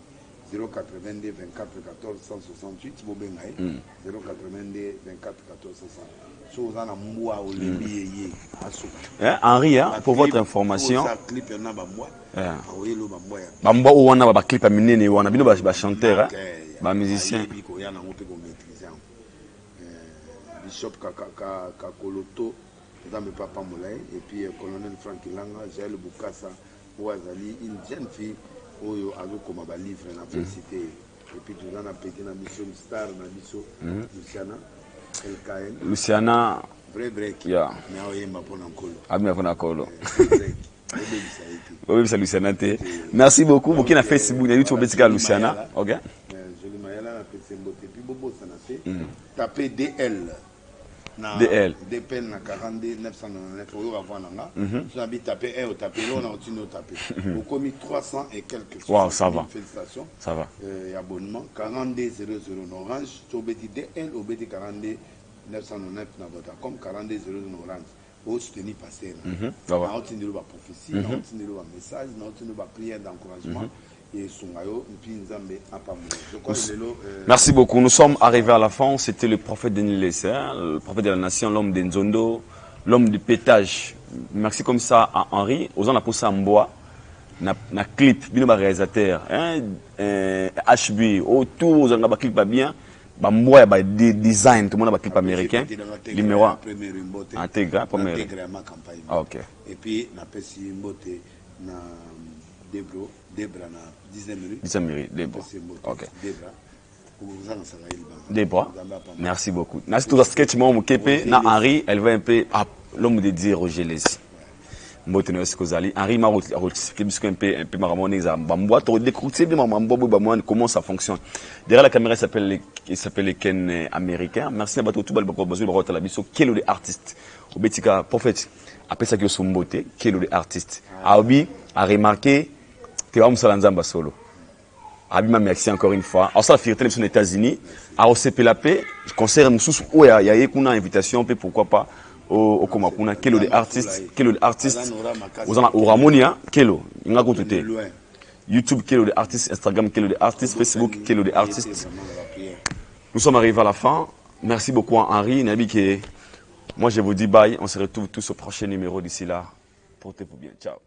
082 24 14 168, Bobengaï, 082 24 14 168. Henri, pour votre information, Bamba ou on a ba clip à minene ou on a bino ba chanteur, ba musicien. Bishop Kakoloto, Madame Papa Moulay, et puis colonel Franck Ilanga, Jaël Boukassa, Ouazali, une jeune fille, Oyo Azo Komaba livre, na félicité, et puis tout dans a pété na mission star, na mission Luciana, LKN. Luciana, vrai qui yeah. Mais on m'a pas encore. Ah mais on a encore. Oui, c'est Luciana. Merci beaucoup. Vous qui avez Facebook, YouTube, Luciana. OK. Je le maille là, puis taper DL. DL. DPL na 42 999 euros avant nanga. Tu as tapé 1 au tapé, là on a continué au tapé. Au commis 300 et quelques. Wow, ça va. Félicitations. Ça va. Abonnement 42 00 orange. Tu as dit DL au BT 42 999 na votre comme 42 00 orange. Au soutenir passer. Ça va. On a obtenu la prophétie, on a obtenu le message, on a obtenu la prière d'encouragement. Merci beaucoup. Nous sommes arrivés à la fin. C'était le prophète Denis Lesser, le prophète de la nation, l'homme d'Enzondo, l'homme du pétage. Merci comme ça à Henri. Aux gens la poussé en bois, na clip, bien réalisateur, HB, autour, aux gens la clip pas bien. Bah moi, bah design, tout le monde a clip américain. Numéro 1. Intégré, premier. Ah ok. Et puis, on a passé une beauté na Debra na 10 minutes. 10 minutes, Debra. Ok. Debra. Merci beaucoup. Merci tout le sketch, mon Kepe, na Henri, elle va un peu, l'homme de dire Roger Lessi. Mbotene Eskozali. Henri m'a expliqué un peu maramoné, bamboa, tu décroutes bien mambo, comment ça fonctionne. Derrière la caméra, il s'appelle Ken américain. Merci à Bato Toubal, Bato Talabiso, quel est l'artiste? Au Betika, prophète, après ça, que son beauté, quel est l'artiste? Aobi a remarqué que l'homme Salanzamba solo. Abi m'a merci encore une fois. Alors ça, la fierté aux États-Unis, à OCPLAP, concert Moussous, où il y a une invitation, pourquoi pas, au Komakuna, quel est l'artiste, au Ramonia, quel est YouTube, quel est l'artiste, Instagram, quel est l'artiste, Facebook, quel est l'artiste. Nous sommes arrivés à la fin. Merci beaucoup à Henri, Nabi qui est. Moi je vous dis bye, on se retrouve tous au prochain numéro d'ici là. Portez-vous bien, ciao.